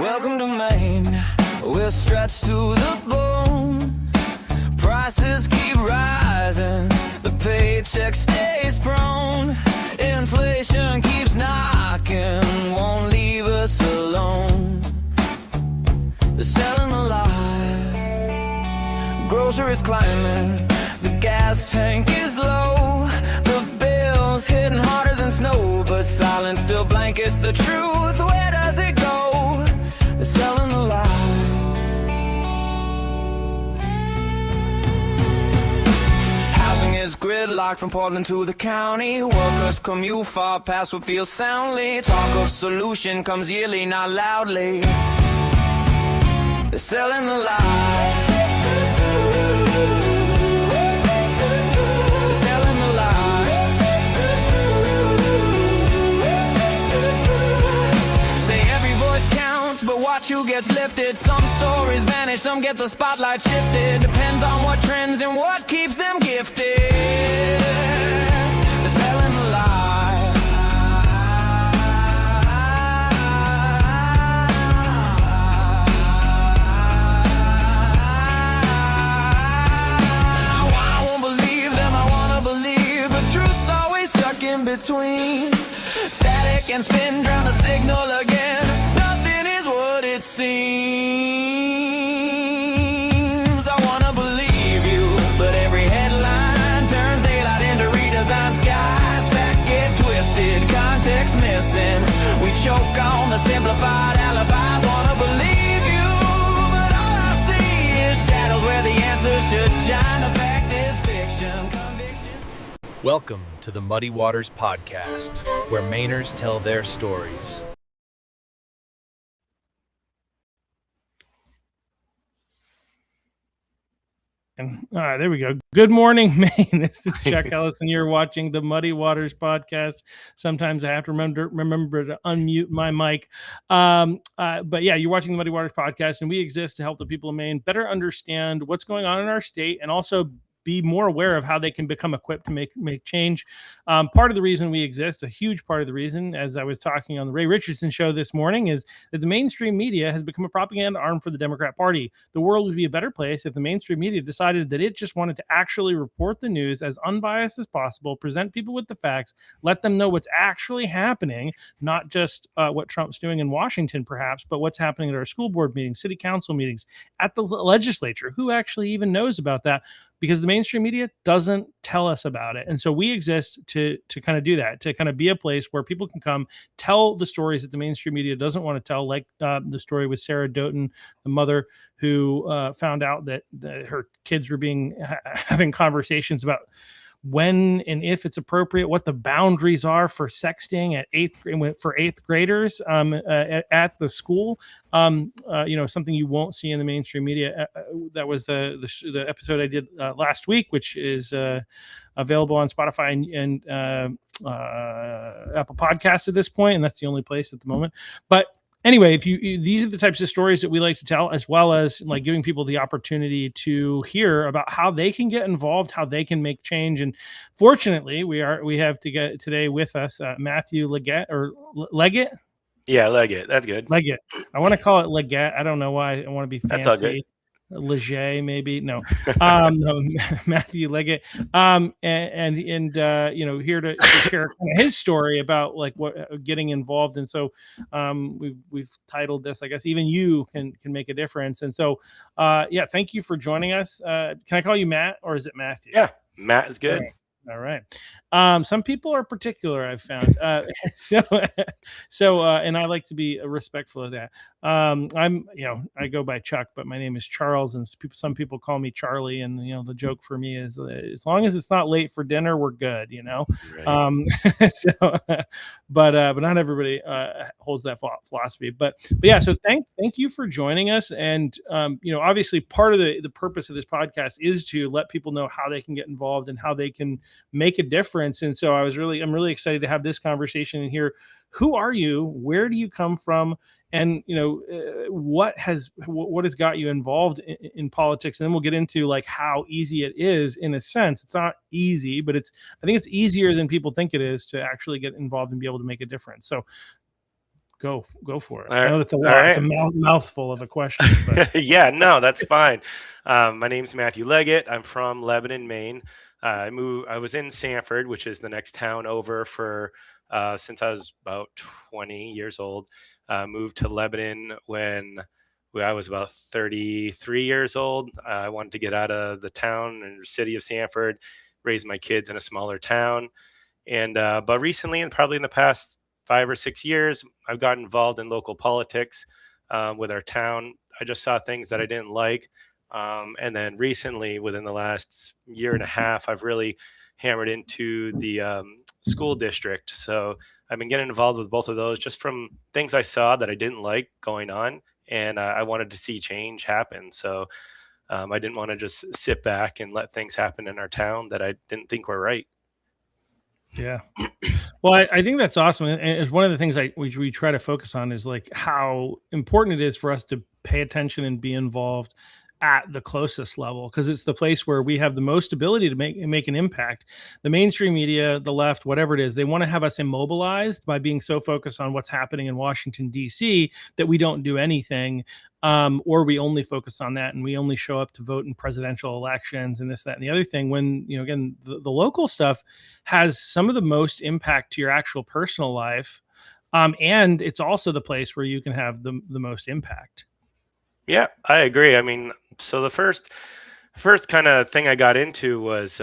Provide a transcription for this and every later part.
Welcome to Maine, we're stretched to the bone. Prices keep rising, the paycheck stays prone. Inflation keeps knocking, won't leave us alone. They're selling the lie, groceries climbing, the gas tank is low. The bill's hitting harder than snow, but silence still blankets the truth. Where does it go? They're selling the lie. Housing is gridlocked from Portland to the county. Workers commute far past what feels soundly. Talk of solution comes yearly, not loudly. They're selling the lie. They're selling the lie. Say every voice counts, but watch who gets lifted. Some stories vanish, some get the spotlight shifted. Depends on what trends and what keeps them gifted. They're selling the lie. I won't believe them, I wanna believe, but truth's always stuck in between. Static and spin, trying to signal again. Nothing is what it seems. I wanna believe you, but every headline turns daylight into redesigned skies. Facts get twisted, context missing. We choke on the simplified alibis. Wanna believe you, but all I see is shadows where the answers should shine. The fact is fiction, conviction. Welcome to the Muddy Waters Podcast, where Mainers tell their stories. All right, there we go. Good morning, Maine. This is Chuck Ellis, and you're watching the Muddy Waters Podcast. Sometimes I have to remember to unmute my mic. But yeah, you're watching the Muddy Waters Podcast, and we exist to help the people of Maine better understand what's going on in our state and also be more aware of how they can become equipped to make change. Part of the reason we exist, a huge part of the reason, as I was talking on the Ray Richardson show this morning, is that the mainstream media has become a propaganda arm for the Democrat Party. The world would be a better place if the mainstream media decided that it just wanted to actually report the news as unbiased as possible, present people with the facts, let them know what's actually happening, not just what Trump's doing in Washington, perhaps, but what's happening at our school board meetings, city council meetings, at the legislature. Who actually even knows about that? Because the mainstream media doesn't tell us about it. And so we exist to kind of do that, to kind of be a place where people can come tell the stories that the mainstream media doesn't want to tell, like the story with Sarah Doughton, the mother who found out that her kids were having conversations about when and if it's appropriate, what the boundaries are for sexting for eighth graders at the school. Something you won't see in the mainstream media. That was the episode I did last week, which is available on Spotify and Apple Podcasts at this point, and that's the only place at the moment. But anyway, these are the types of stories that we like to tell, as well as like giving people the opportunity to hear about how they can get involved, how they can make change. And fortunately, we have to get today with us Matthew Leggett or Leggett. Yeah, Leggett. That's good. Leggett. I want to call it Leggett. I don't know why. I want to be fancy. That's all good. Leger, maybe. No. No, Matthew Leggett. Here to share kind of his story about like what getting involved. And so we've titled this, I guess, Even You Can Make a Difference. And so thank you for joining us. Can I call you Matt, or is it Matthew? Yeah, Matt is good. All right. Some people are particular, I've found. And I like to be respectful of that. I go by Chuck, but my name is Charles, and some people call me Charlie. And the joke for me is, as long as it's not late for dinner, we're good. Right. But not everybody holds that philosophy. But yeah. So thank you for joining us. And obviously, part of the purpose of this podcast is to let people know how they can get involved and how they can make a difference. And so I'm really excited to have this conversation and hear, who are you? Where do you come from? And what has got you involved in politics? And then we'll get into like how easy it is. In a sense, it's not easy, but I think it's easier than people think it is to actually get involved and be able to make a difference. So go for it. All I right. know that's a All lot. It's a right. mouthful of a question, but Yeah, no, that's fine. My name's Matthew Leggett. I'm from Lebanon, Maine. I was in Sanford, which is the next town over for since I was about 20 years old. Moved to Lebanon when I was about 33 years old. I wanted to get out of the town and city of Sanford, raise my kids in a smaller town. And but recently, and probably in the past 5 or 6 years, I've gotten involved in local politics with our town. I just saw things that I didn't like, and then recently, within the last year and a half, I've really hammered into the school district. So I've been getting involved with both of those just from things I saw that I didn't like going on, and I wanted to see change happen. So I didn't want to just sit back and let things happen in our town that I didn't think were right. yeah. Well, I think that's awesome. And it's one of the things we try to focus on is like how important it is for us to pay attention and be involved at the closest level, because it's the place where we have the most ability to make an impact. The mainstream media, the left, whatever it is, they want to have us immobilized by being so focused on what's happening in Washington, D.C., that we don't do anything, or we only focus on that and we only show up to vote in presidential elections and this, that, and the other thing. When, again, the local stuff has some of the most impact to your actual personal life. And it's also the place where you can have the most impact. Yeah, I agree. I mean, so the first kind of thing I got into was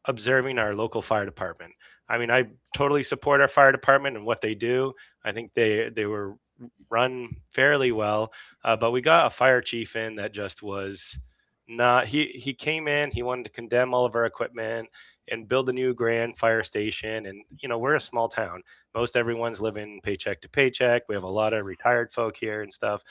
observing our local fire department. I mean, I totally support our fire department and what they do. I think they were run fairly well, but we got a fire chief in that just was not. He came in. He wanted to condemn all of our equipment and build a new grand fire station. And we're a small town. Most everyone's living paycheck to paycheck. We have a lot of retired folk here and stuff.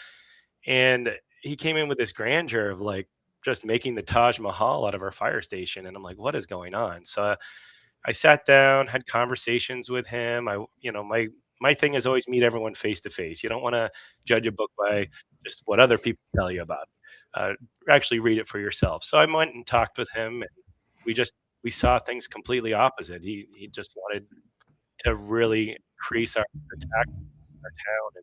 And he came in with this grandeur of like just making the Taj Mahal out of our fire station. And I'm like, what is going on? So I sat down, had conversations with him. My thing is always meet everyone face to face. You don't want to judge a book by just what other people tell you about it. Actually read it for yourself. So I went and talked with him, and we saw things completely opposite. He just wanted to really increase our tax in our town,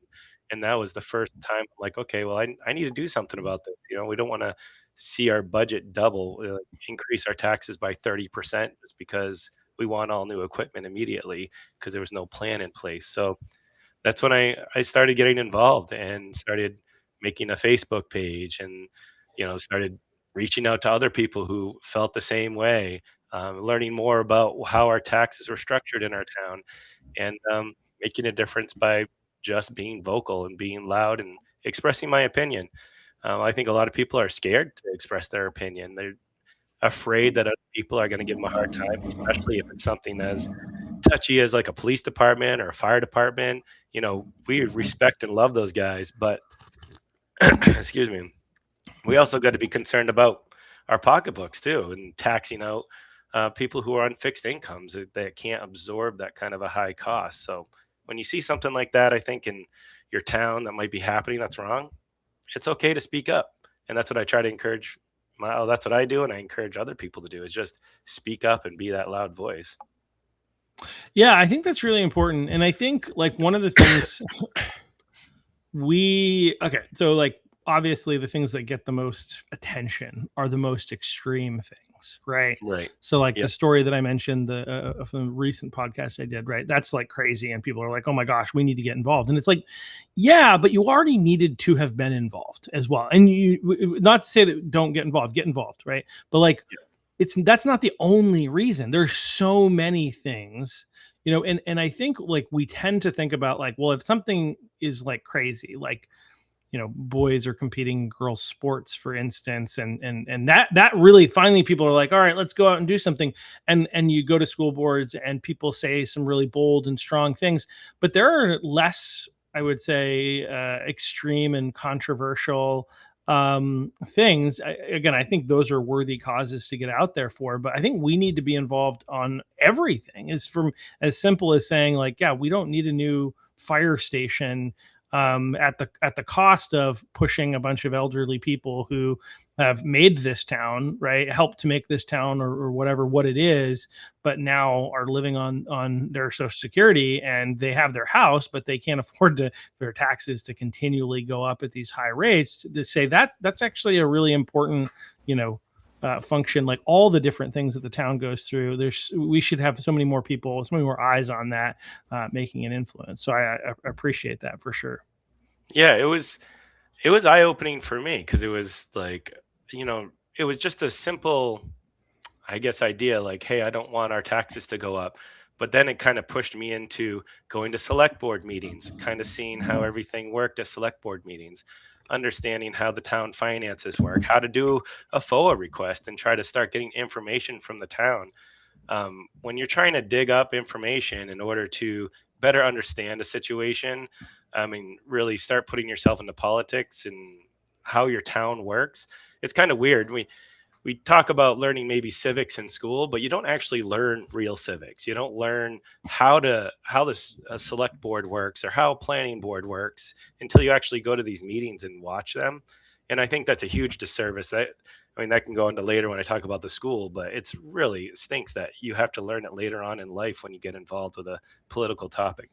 and that was the first time I'm like, okay, well, I need to do something about this. We don't want to see our budget double, increase our taxes by 30% just because we want all new equipment immediately because there was no plan in place. So that's when I started getting involved and started making a Facebook page, and started reaching out to other people who felt the same way, learning more about how our taxes were structured in our town, and making a difference by just being vocal and being loud and expressing my opinion. I think a lot of people are scared to express their opinion. They're afraid that other people are going to give them a hard time, especially if it's something as touchy as like a police department or a fire department. We respect and love those guys, but excuse me, we also got to be concerned about our pocketbooks too, and taxing out people who are on fixed incomes that can't absorb that kind of a high cost. So when you see something like that, I think in your town that might be happening that's wrong, it's okay to speak up. And that's what I try to encourage. That's what I do, and I encourage other people to do, is just speak up and be that loud voice. Yeah, I think that's really important. And I think like one of the things so like obviously the things that get the most attention are the most extreme things, right? Right. So like Yep. the story that I mentioned, of the recent podcast I did, right? That's like crazy, and people are like, "Oh my gosh, we need to get involved." And it's like, yeah, but you already needed to have been involved as well. And not to say that don't get involved, right? But like, that's not the only reason. There's so many things, and I think like we tend to think about like, well, if something is like crazy, like boys are competing in girls sports, for instance, and that really finally people are like, all right, let's go out and do something. And you go to school boards and people say some really bold and strong things, but there are less, I would say, extreme and controversial things. I think those are worthy causes to get out there for, but I think we need to be involved on everything. Is from as simple as saying like, yeah, we don't need a new fire station at the cost of pushing a bunch of elderly people who have made this town, right, helped to make this town or whatever what it is, but now are living on their Social Security, and they have their house, but they can't afford their taxes to continually go up at these high rates. To say that's actually a really important, function, like all the different things that the town goes through. We should have so many more people, so many more eyes on that, making an influence. So I appreciate that for sure. Yeah, it was eye opening for me because it was like, it was just a simple, I guess, idea like, hey, I don't want our taxes to go up. But then it kind of pushed me into going to select board meetings, kind of seeing how everything worked at select board meetings, understanding how the town finances work, how to do a FOA request and try to start getting information from the town. When you're trying to dig up information in order to better understand a situation, I mean, really start putting yourself into politics and how your town works. It's kind of weird. We talk about learning maybe civics in school, but you don't actually learn real civics. You don't learn how this select board works or how a planning board works until you actually go to these meetings and watch them. And I think that's a huge disservice. That can go into later when I talk about the school, but it stinks that you have to learn it later on in life when you get involved with a political topic.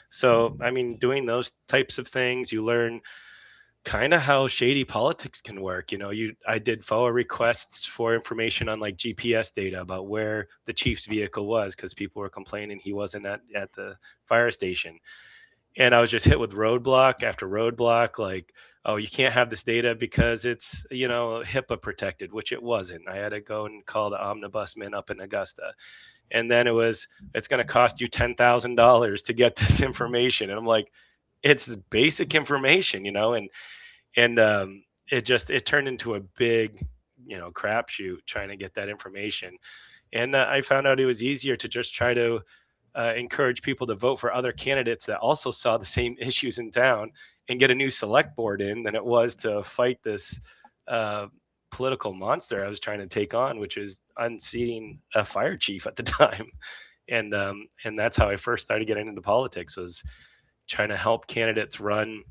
So, I mean, doing those types of things, you learn kind of how shady politics can work. I did FOA requests for information on like GPS data about where the chief's vehicle was because people were complaining he wasn't at the fire station. And I was just hit with roadblock after roadblock, like, oh, you can't have this data because it's, HIPAA protected, which it wasn't. I had to go and call the omnibusman up in Augusta. And then it's going to cost you $10,000 to get this information. And I'm like, it's basic information, and it turned into a big, crapshoot trying to get that information. And I found out it was easier to just try to encourage people to vote for other candidates that also saw the same issues in town and get a new select board in than it was to fight this political monster I was trying to take on, which is unseating a fire chief at the time. And that's how I first started getting into politics, was trying to help candidates run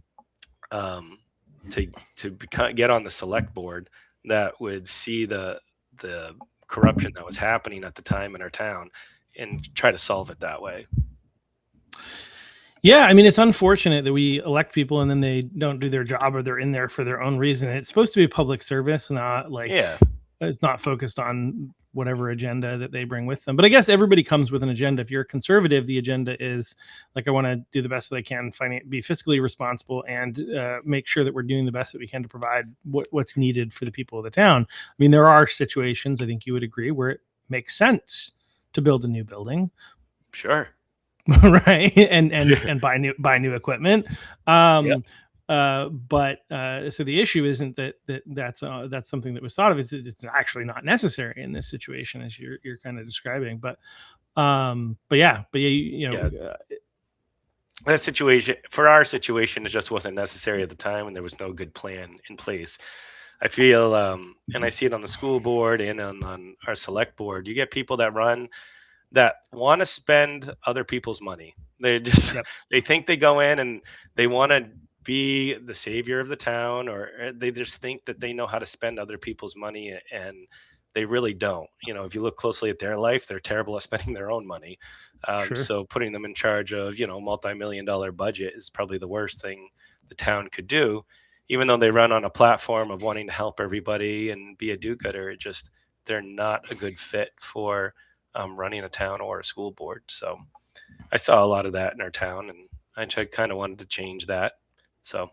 get on the select board that would see the corruption that was happening at the time in our town and try to solve it that way. Yeah, I mean, it's unfortunate that we elect people and then they don't do their job, or they're in there for their own reason. It's supposed to be a public service, not like it's not focused on whatever agenda that they bring with them. But I guess everybody comes with an agenda. If you're a conservative, the agenda is like, I want to do the best that I can, be fiscally responsible, and make sure that we're doing the best that we can to provide what's needed for the people of the town. I mean, there are situations, I think you would agree, where it makes sense to build a new building. Sure. Right. And buy new equipment. But so the issue isn't that's something that was thought of. It's actually not necessary in this situation, as you're kind of describing. But yeah, that situation, for our situation, it just wasn't necessary at the time, and there was no good plan in place. I feel, and I see it on the school board and on our select board, you get people that want to spend other people's money. They just, they think they go in and they want to be the savior of the town, or they just think that they know how to spend other people's money, and they really don't. If you look closely at their life, they're terrible at spending their own money. Sure. So putting them in charge of, multi-million-dollar budget is probably the worst thing the town could do, even though they run on a platform of wanting to help everybody and be a do-gooder. They're not a good fit for running a town or a school board. So I saw a lot of that in our town, and I kind of wanted to change that. So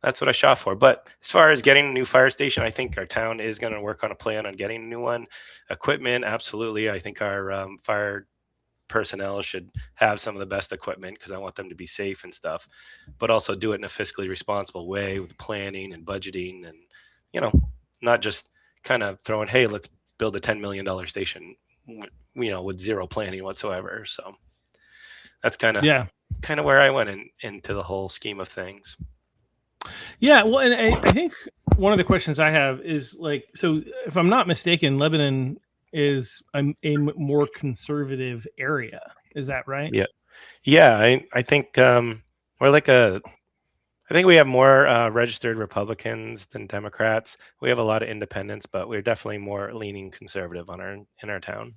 that's what I shot for. But as far as getting a new fire station, I think our town is going to work on a plan on getting a new one. Equipment, absolutely. I think our fire personnel should have some of the best equipment, because I want them to be safe and stuff, but also do it in a fiscally responsible way with planning and budgeting, and, not just kind of throwing, hey, let's build a $10 million station, with zero planning whatsoever. So that's kind of where I went into the whole scheme of things. Yeah, well, and I think one of the questions I have is, like, so if I'm not mistaken, Lebanon is a more conservative area. Is that right? Yeah. I think we're like I I think we have more registered Republicans than Democrats. We have a lot of independents, but we're definitely more leaning conservative in our town.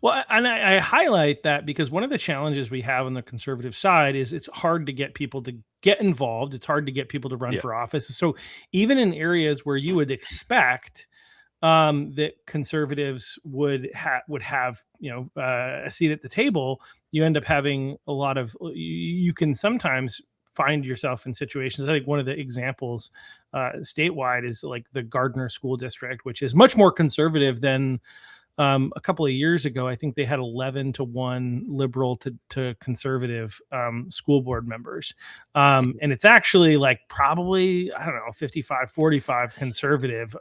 Well, and I highlight that because one of the challenges we have on the conservative side is it's hard to get people to get involved. It's hard to get people to run Yeah. for office. So even in areas where you would expect that conservatives would have a seat at the table, you end up having a lot of you can sometimes find yourself in situations. I think one of the examples statewide is like the Gardner School District, which is much more conservative than a couple of years ago. I think they had 11-1 liberal to conservative school board members. And it's actually like probably, I don't know, 55-45 conservative.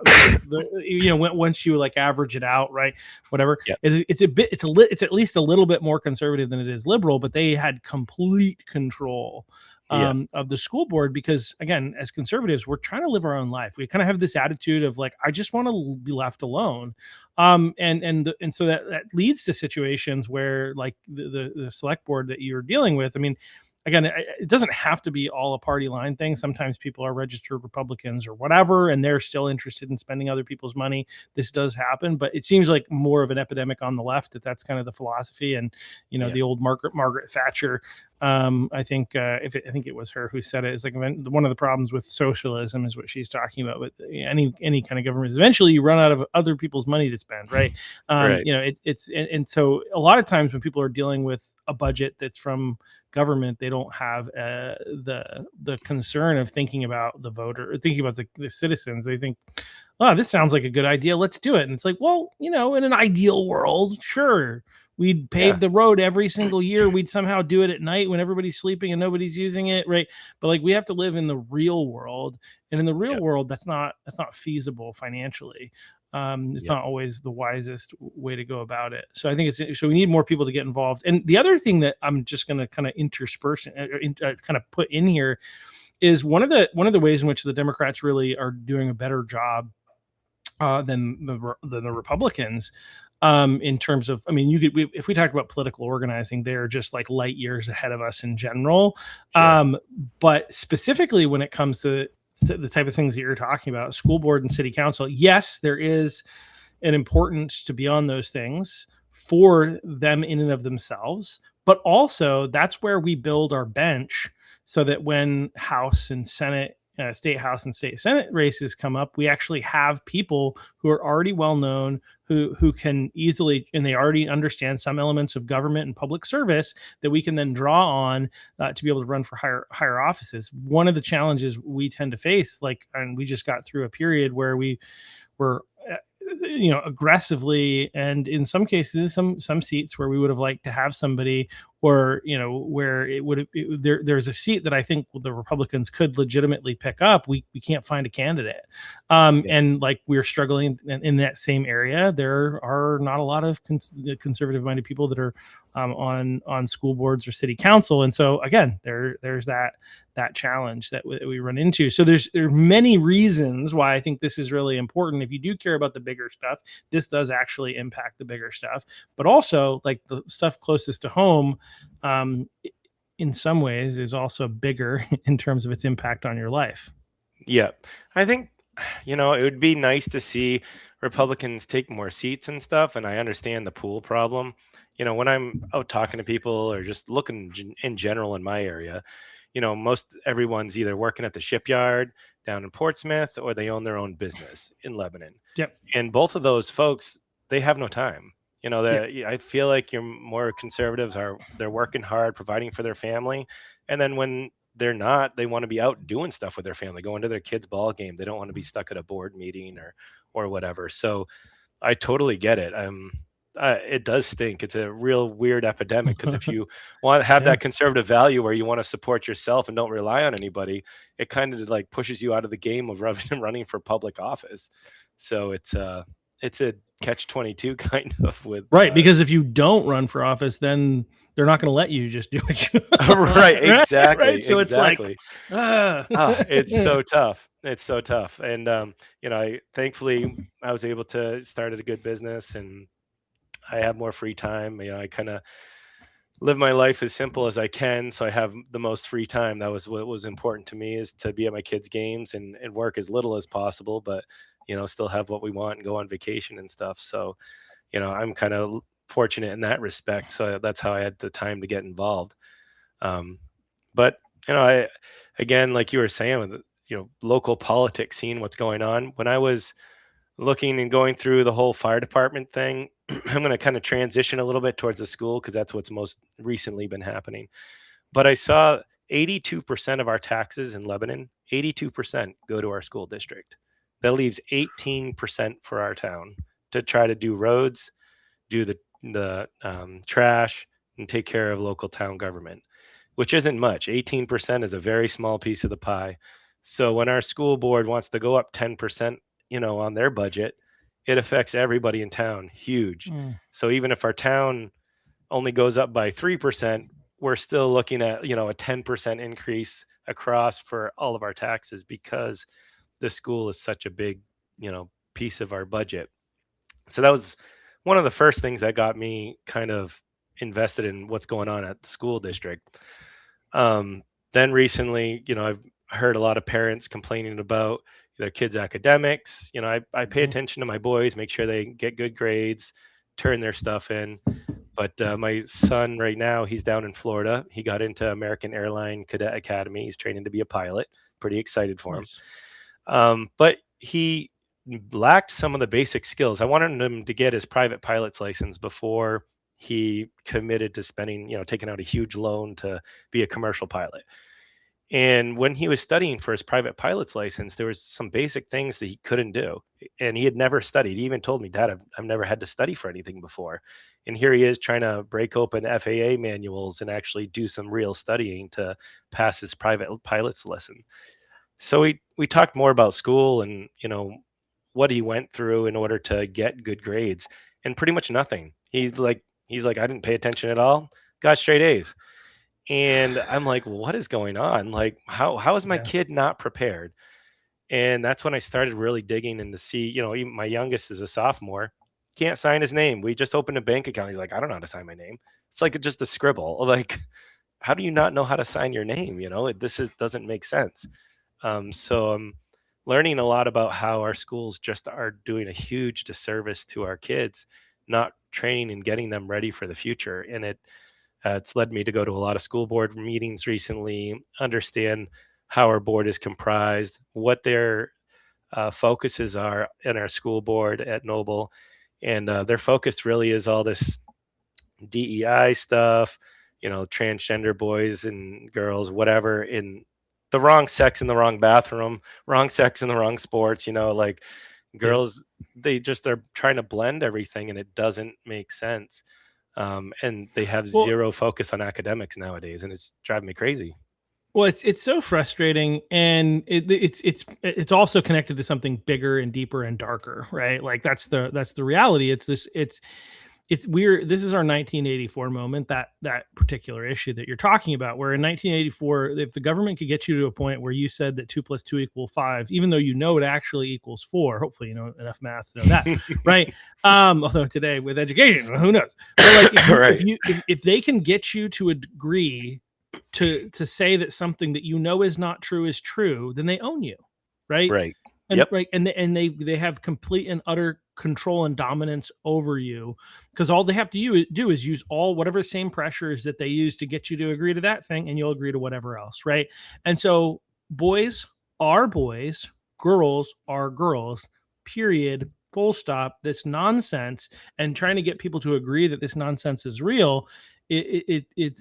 Once you like average it out, right? Whatever. Yeah. It's at least a little bit more conservative than it is liberal, but they had complete control of the school board because, again, as conservatives, we're trying to live our own life. We kind of have this attitude of like, I just want to be left alone. And so that leads to situations where like the select board that you're dealing with, I mean, again, it doesn't have to be all a party line thing. Sometimes people are registered Republicans or whatever, and they're still interested in spending other people's money. This does happen, but it seems like more of an epidemic on the left that's kind of the philosophy. And, the old Margaret Thatcher, I think it was her who said it. It's like one of the problems with socialism is what she's talking about with any kind of government is eventually you run out of other people's money to spend. Right. Right. And so a lot of times when people are dealing with a budget that's from government, they don't have the concern of thinking about the voter or thinking about the citizens. They think, oh, this sounds like a good idea. Let's do it. And it's like, well, in an ideal world, sure, we'd pave the road every single year. We'd somehow do it at night when everybody's sleeping and nobody's using it, right? But like we have to live in the real world, and in the real world, that's not feasible financially. It's not always the wisest way to go about it. So I think so we need more people to get involved. And the other thing that I'm just going to kind of intersperse kind of put in here is one of the ways in which the Democrats really are doing a better job than the Republicans. In terms of, I mean, if we talk about political organizing, they're just like light years ahead of us in general. Sure. But specifically when it comes to the type of things that you're talking about, school board and city council, yes, there is an importance to be on those things for them in and of themselves, but also that's where we build our bench so that when House and Senate, state House and state Senate races come up, we actually have people who are already well known, who can easily, and they already understand some elements of government and public service that we can then draw on to be able to run for higher offices. One of the challenges we tend to face, and we just got through a period where we were aggressively, and in some cases some seats where we would have liked to have somebody, or where there's a seat that I think the Republicans could legitimately pick up. We can't find a candidate, and like we're struggling in that same area. There are not a lot of conservative minded people that are on school boards or city council, and so again there's that challenge that we run into. So there are many reasons why I think this is really important. If you do care about the bigger stuff, this does actually impact the bigger stuff, but also like the stuff closest to home, in some ways is also bigger in terms of its impact on your life. Yeah. I think, it would be nice to see Republicans take more seats and stuff. And I understand the pool problem. When I'm out talking to people or just looking in general in my area, most everyone's either working at the shipyard down in Portsmouth or they own their own business in Lebanon. Yep. And both of those folks, they have no time. I feel like your more conservatives they're working hard, providing for their family. And then when they're not, they want to be out doing stuff with their family, going to their kids' ball game. They don't want to be stuck at a board meeting or whatever. So I totally get it. It does stink. It's a real weird epidemic because if you want to have that conservative value where you want to support yourself and don't rely on anybody, it kind of like pushes you out of the game of running for public office. So it's a catch-22 kind of with because if you don't run for office, then they're not going to let you just do it. Right, exactly. Right? So exactly. It's like it's so tough. It's so tough. And thankfully I was able to start a good business and I have more free time. I kind of live my life as simple as I can, so I have the most free time. That was what was important to me, is to be at my kids' games and work as little as possible, but still have what we want and go on vacation and stuff. So, I'm kind of fortunate in that respect. So that's how I had the time to get involved. Um, but I again, like you were saying, with local politics, seeing what's going on. When I was looking and going through the whole fire department thing, I'm going to kind of transition a little bit towards the school because that's what's most recently been happening. But I saw 82% of our taxes in Lebanon, 82% go to our school district. That leaves 18% for our town to try to do roads, do the trash, and take care of local town government, which isn't much. 18% is a very small piece of the pie. So when our school board wants to go up 10%, on their budget, it affects everybody in town huge. So even if our town only goes up by 3%, we're still looking at, a 10% increase across for all of our taxes because the school is such a big, piece of our budget. So that was one of the first things that got me kind of invested in what's going on at the school district. Then recently, I've heard a lot of parents complaining about their kids' academics. I pay attention to my boys, make sure they get good grades, turn their stuff in. But my son right now, he's down in Florida. He got into American Airline Cadet Academy. He's training to be a pilot. Pretty excited for him. But he lacked some of the basic skills. I wanted him to get his private pilot's license before he committed to spending, taking out a huge loan to be a commercial pilot. And when he was studying for his private pilot's license, there was some basic things that he couldn't do. And he had never studied. He even told me, Dad, I've never had to study for anything before. And here he is trying to break open FAA manuals and actually do some real studying to pass his private pilot's lesson. So we talked more about school and, what he went through in order to get good grades, and pretty much nothing. He's like, I didn't pay attention at all, got straight A's. And I'm like, what is going on? Like, how is my kid not prepared? And that's when I started really digging and to see, even my youngest is a sophomore, can't sign his name. We just opened a bank account. He's like, I don't know how to sign my name. It's like just a scribble. Like, how do you not know how to sign your name? Doesn't make sense. So I'm learning a lot about how our schools just are doing a huge disservice to our kids, not training and getting them ready for the future. And it's led me to go to a lot of school board meetings recently, understand how our board is comprised, what their focuses are in our school board at Noble. And their focus really is all this DEI stuff, transgender boys and girls, whatever, in the wrong sex in the wrong bathroom, wrong sex in the wrong sports, like girls, they just are trying to blend everything and it doesn't make sense. And they have zero focus on academics nowadays, and it's driving me crazy. Well, it's so frustrating, and it's also connected to something bigger and deeper and darker, right? Like that's the reality. It's weird. This is our 1984 moment, that particular issue that you're talking about, where in 1984, if the government could get you to a point where you said that 2 + 2 = 5, even though it actually equals 4, hopefully you know enough math to know that, right? Although today with education, who knows? But like if they can get you to agree to say that something that is not true is true, then they own you, right? Right. And right, and they have complete and utter control and dominance over you, because all they have to do is use whatever same pressures that they use to get you to agree to that thing, and you'll agree to whatever else, right? And so boys are boys, girls are girls, period, full stop. This nonsense, and trying to get people to agree that this nonsense is real, that's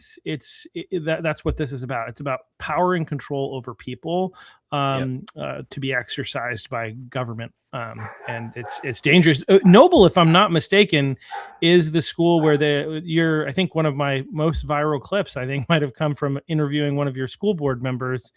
what this is about. It's about power and control over people, to be exercised by government, and it's dangerous. Noble, if I'm not mistaken, is the school where I think one of my most viral clips, I think, might have come from interviewing one of your school board members.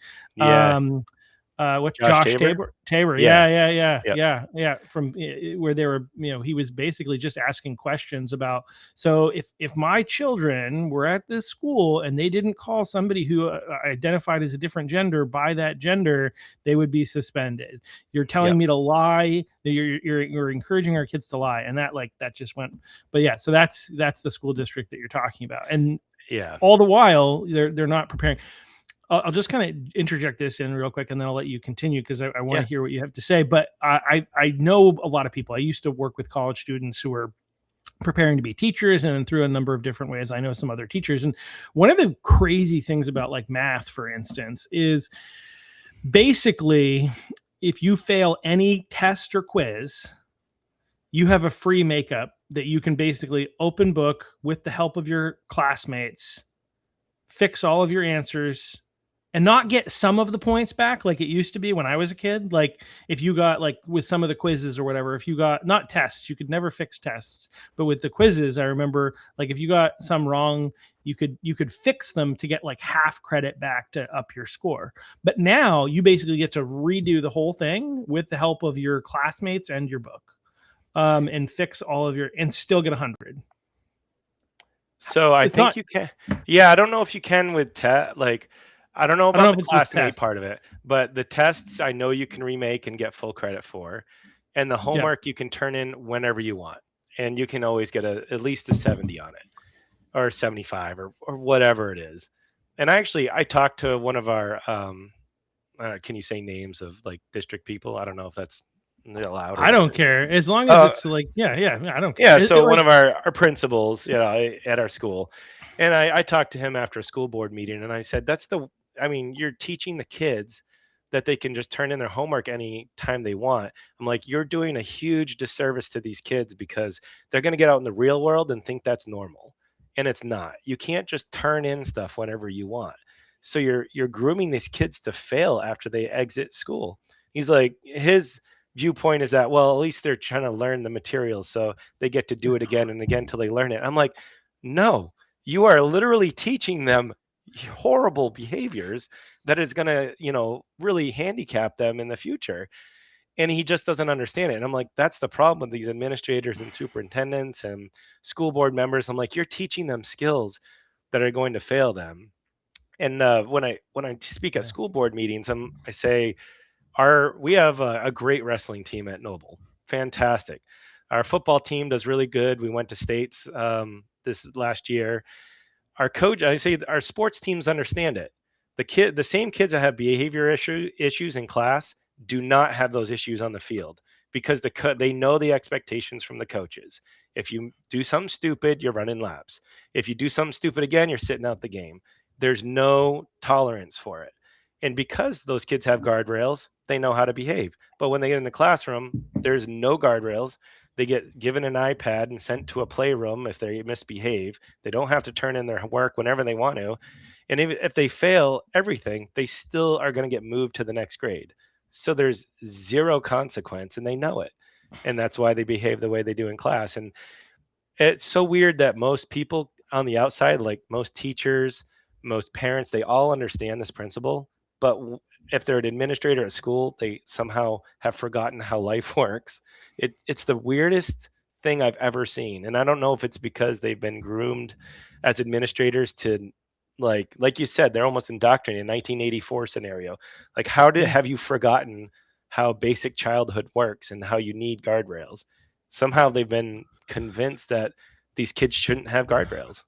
What's Josh Tabor? Yeah. From where they were, he was basically just asking questions about, so if my children were at this school and they didn't call somebody who identified as a different gender by that gender, they would be suspended. You're telling me to lie. You're encouraging our kids to lie, and that just went. But yeah, so that's the school district that you're talking about, and Yeah. All the while, they're not preparing. I'll just kind of interject this in real quick, and then I'll let you continue because I want to hear what you have to say. But I know a lot of people. I used to work with college students who were preparing to be teachers, and through a number of different ways, I know some other teachers. And one of the crazy things about like math, for instance, is basically if you fail any test or quiz, you have a free makeup that you can basically open book with the help of your classmates, fix all of your answers, and not get some of the points back like it used to be when I was a kid. Like if you got like with some of the quizzes or whatever, if you got not tests, you could never fix tests. But with the quizzes, I remember like if you got some wrong, you could fix them to get like half credit back to up your score. But now you basically get to redo the whole thing with the help of your classmates and your book, and fix all of your and still get 100. So I think you can. Yeah, I don't know if you can with like. I don't know about the classmate part of it, but the tests I know you can remake and get full credit for, and the homework you can turn in whenever you want, and you can always get at least a 70 on it, or 75, or whatever it is. And I talked to one of our, can you say names of like district people? I don't know if that's allowed. I don't care as long as it's like I don't care. Yeah, so one of our principals, at our school, and I talked to him after a school board meeting, and I said, you're teaching the kids that they can just turn in their homework any time they want. I'm like, you're doing a huge disservice to these kids because they're going to get out in the real world and think that's normal. And it's not. You can't just turn in stuff whenever you want. So you're grooming these kids to fail after they exit school. He's like, his viewpoint is that, well, at least they're trying to learn the materials so they get to do it again and again till they learn it. I'm like, no, you are literally teaching them horrible behaviors that is going to, really handicap them in the future. And he just doesn't understand it. And I'm like, that's the problem with these administrators and superintendents and school board members. I'm like, you're teaching them skills that are going to fail them. And when I speak at school board meetings, I say, we have a great wrestling team at Noble. Fantastic. Our football team does really good. We went to states this last year. Our coach, I say our sports teams understand it. The same kids that have behavior issues in class do not have those issues on the field because they know the expectations from the coaches. If you do something stupid, you're running laps. If you do something stupid again, you're sitting out the game. There's no tolerance for it. And because those kids have guardrails, they know how to behave. But when they get in the classroom, there's no guardrails. They get given an iPad and sent to a playroom if they misbehave. They don't have to turn in their work whenever they want to. And if they fail everything, they still are going to get moved to the next grade. So there's zero consequence, and they know it. And that's why they behave the way they do in class. And it's so weird that most people on the outside, like most teachers, most parents, they all understand this principle. But if they're an administrator at school, they somehow have forgotten how life works. It's the weirdest thing I've ever seen. And I don't know if it's because they've been groomed as administrators to, like you said, they're almost indoctrinated, 1984 scenario. Like, have you forgotten how basic childhood works and how you need guardrails? Somehow they've been convinced that these kids shouldn't have guardrails.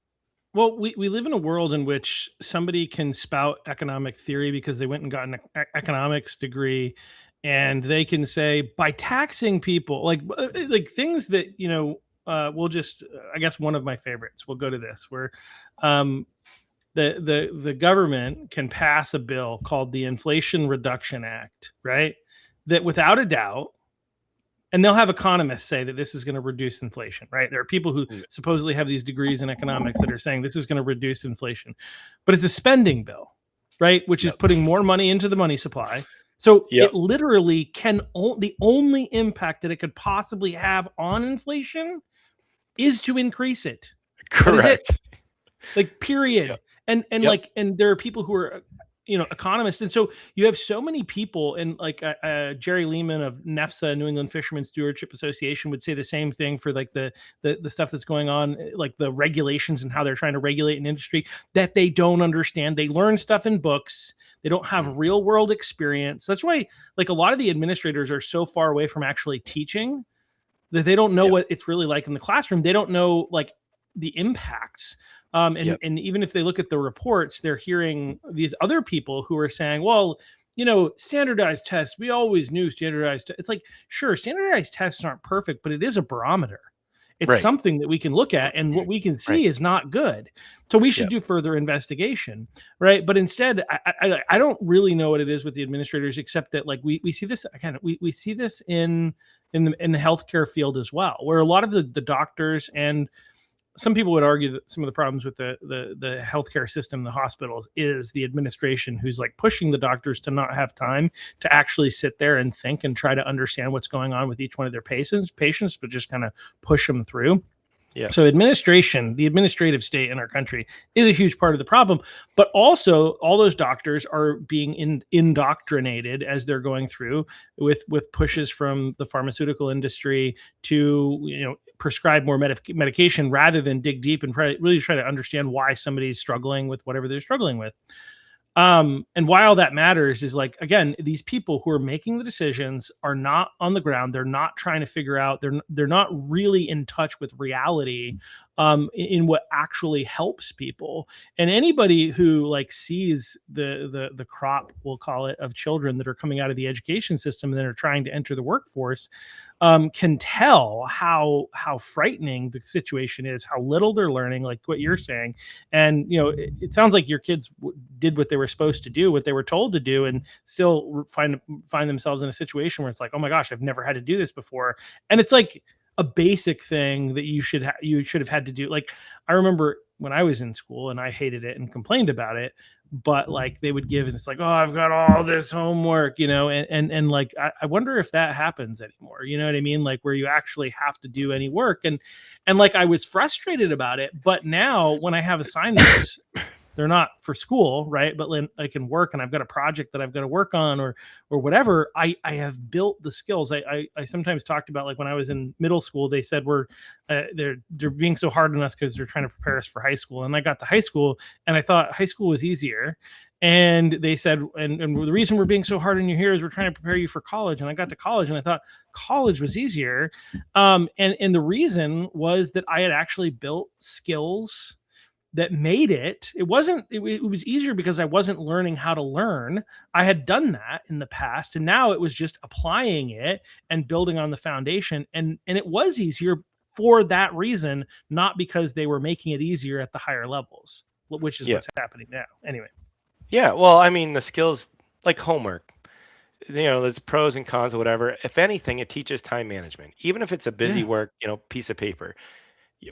Well, we live in a world in which somebody can spout economic theory because they went and got an economics degree, and they can say by taxing people, like things that we'll just, I guess one of my favorites. We'll go to this where the government can pass a bill called the Inflation Reduction Act, right? That without a doubt. And they'll have economists say that this is going to reduce inflation, right? There are people who supposedly have these degrees in economics that are saying this is going to reduce inflation. But it's a spending bill, right? Which is putting more money into the money supply. So it literally the only impact that it could possibly have on inflation is to increase it. Correct. Like, period. And there are people who are economists. And so you have so many people, and like Jerry Lehman of NEFSA, New England Fishermen Stewardship Association, would say the same thing for like the stuff that's going on, like the regulations and how they're trying to regulate an industry that they don't understand. They learn stuff in books. They don't have real world experience. That's why like a lot of the administrators are so far away from actually teaching that they don't know what it's really like in the classroom. They don't know like the impacts. And even if they look at the reports, they're hearing these other people who are saying, well, standardized tests, we always knew standardized. It's like, sure, standardized tests aren't perfect, but it is a barometer. It's Right. something that we can look at, and what we can see Right. is not good. So we should do further investigation, right? But instead, I don't really know what it is with the administrators, except that like we see this again, we see this in the healthcare field as well, where a lot of the doctors, and some people would argue that some of the problems with the healthcare system, the hospitals, is the administration who's like pushing the doctors to not have time to actually sit there and think and try to understand what's going on with each one of their patients, but just kind of push them through. Yeah. So administration, the administrative state in our country, is a huge part of the problem. But also, all those doctors are being indoctrinated as they're going through with pushes from the pharmaceutical industry to prescribe more medication rather than dig deep and really try to understand why somebody's struggling with whatever they're struggling with. And why all that matters is, like, again, these people who are making the decisions are not on the ground. They're not trying to figure out, they're not really in touch with reality, in what actually helps people. And anybody who like sees the crop, we'll call it, of children that are coming out of the education system and that are trying to enter the workforce, can tell how frightening the situation is, how little they're learning, like what you're saying. And it sounds like your kids did what they were supposed to do, what they were told to do, and still find themselves in a situation where it's like, oh my gosh, I've never had to do this before. And it's like a basic thing that you should have had to do. Like, I remember when I was in school and I hated it and complained about it, but like they would give, and it's like, oh, I've got all this homework, and like, I wonder if that happens anymore. You know what I mean? Like, where you actually have to do any work. And like, I was frustrated about it, but now when I have assignments, they're not for school, right? But when I can work and I've got a project that I've got to work on or whatever, I have built the skills. I sometimes talked about, like, when I was in middle school, they said they're being so hard on us because they're trying to prepare us for high school. And I got to high school and I thought high school was easier. And they said, and the reason we're being so hard on you here is we're trying to prepare you for college. And I got to college and I thought college was easier. And the reason was that I had actually built skills that made it was easier because I wasn't learning how to learn. I had done that in the past, and now it was just applying it and building on the foundation. And it was easier for that reason, not because they were making it easier at the higher levels, which is what's happening now. Anyway. Yeah. Well, I mean, the skills like homework, there's pros and cons or whatever. If anything, it teaches time management, even if it's a busy work, piece of paper.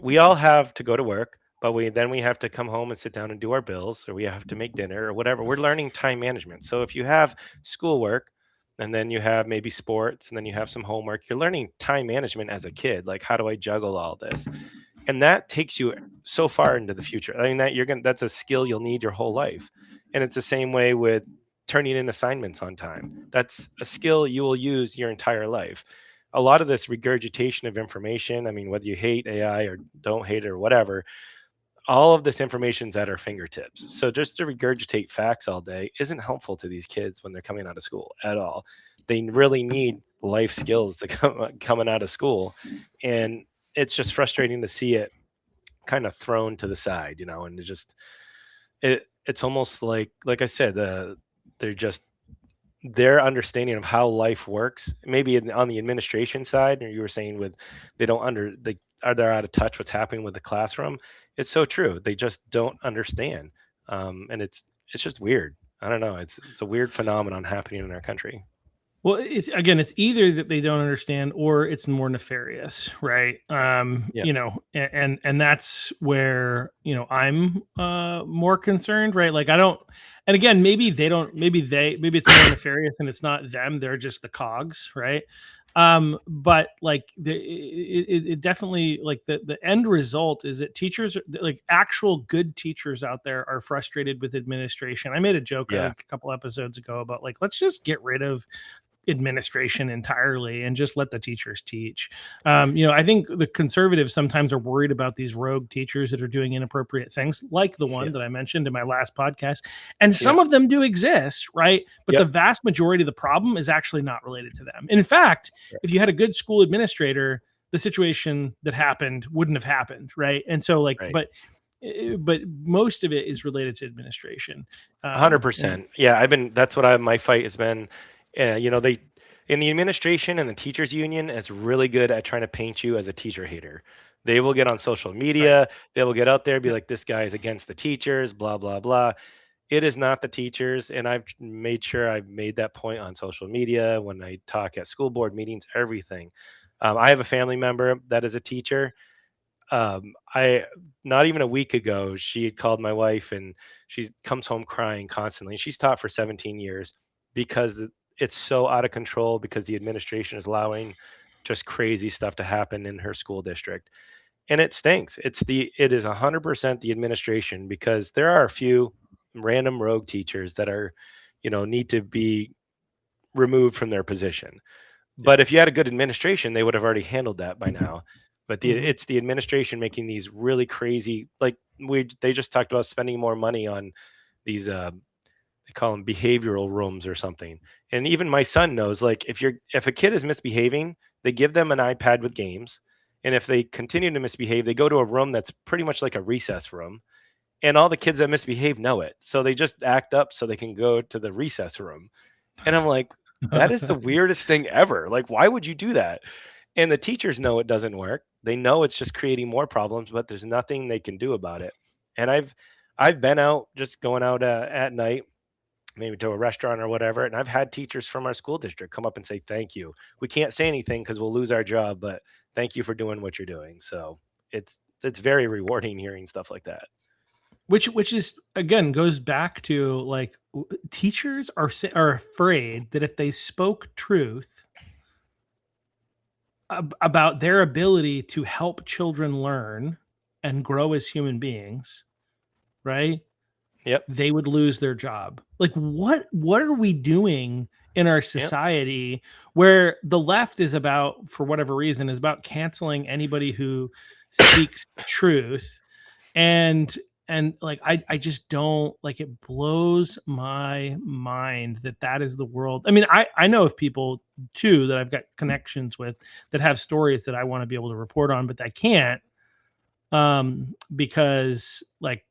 We all have to go to work, but we have to come home and sit down and do our bills, or we have to make dinner or whatever. We're learning time management. So if you have schoolwork and then you have maybe sports and then you have some homework, you're learning time management as a kid. Like, how do I juggle all this? And that takes you so far into the future. I mean, that's a skill you'll need your whole life. And it's the same way with turning in assignments on time. That's a skill you will use your entire life. A lot of this regurgitation of information, I mean, whether you hate AI or don't hate it or whatever, all of this information's at our fingertips. So just to regurgitate facts all day isn't helpful to these kids when they're coming out of school at all. They really need life skills to coming out of school. And it's just frustrating to see it kind of thrown to the side, and it's almost like I said, their understanding of how life works, maybe on the administration side, or you were saying they're out of touch what's happening with the classroom. It's so true. They just don't understand. And it's just weird. I don't know. It's a weird phenomenon happening in our country. Well, it's either that they don't understand or it's more nefarious, right? And that's where, I'm more concerned, right? Like, I don't, and again, maybe it's more nefarious and it's not them. They're just the cogs, right? But like it definitely, like, the end result is that teachers, like actual good teachers out there, are frustrated with administration. I made a joke a couple episodes ago about, like, let's just get rid of administration entirely and just let the teachers teach. I think the conservatives sometimes are worried about these rogue teachers that are doing inappropriate things, like the one that I mentioned in my last podcast. And some of them do exist, right? But the vast majority of the problem is actually not related to them. In fact, if you had a good school administrator, the situation that happened wouldn't have happened, right? And so, like, but but most of it is related to administration. 100%. Yeah, that's what my fight has been. They in the administration and the teachers union is really good at trying to paint you as a teacher hater. They will get on social Right. media, they will get out there, be like, this guy is against the teachers, blah, blah, blah. It is not the teachers. And I've made sure I've made that point on social media when I talk at school board meetings, everything. I have a family member that is a teacher. I Not even a week ago, she had called my wife and she comes home crying constantly. She's taught for 17 years because it's so out of control because the administration is allowing just crazy stuff to happen in her school district. And it stinks. It is 100% the administration, because there are a few random rogue teachers that are, need to be removed from their position. But if you had a good administration, they would have already handled that by now. But it's the administration making these really crazy, like they just talked about spending more money on these they call them behavioral rooms or something. And even my son knows, like, if a kid is misbehaving, they give them an iPad with games. And if they continue to misbehave, they go to a room that's pretty much like a recess room. And all the kids that misbehave know it. So they just act up so they can go to the recess room. And I'm like, that is the weirdest thing ever. Like, why would you do that? And the teachers know it doesn't work. They know it's just creating more problems, but there's nothing they can do about it. And I've been out, just going out at night, maybe to a restaurant or whatever, and I've had teachers from our school district come up and say thank you. We can't say anything because we'll lose our job, but thank you for doing what you're doing. So it's very rewarding hearing stuff like that. Which is, again, goes back to, like, teachers are afraid that if they spoke truth about their ability to help children learn and grow as human beings, right? Yep. They would lose their job. Like, what are we doing in our Yep. society where the left is about, for whatever reason, is about canceling anybody who speaks truth? And like, I just don't, like, it blows my mind that is the world. I mean, I know of people too that I've got connections with that have stories that I want to be able to report on, but I can't, because, like,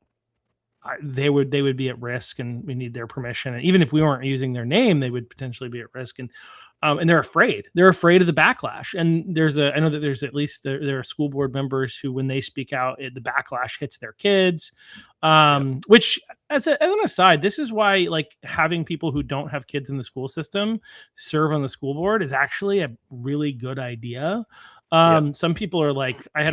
they would be at risk, and we need their permission. And even if we weren't using their name, they would potentially be at risk. And they're afraid. They're afraid of the backlash. And I know that there's at least there are school board members who, when they speak out, the backlash hits their kids. Which, as an aside, this is why, like, having people who don't have kids in the school system serve on the school board is actually a really good idea. Some people are like, I've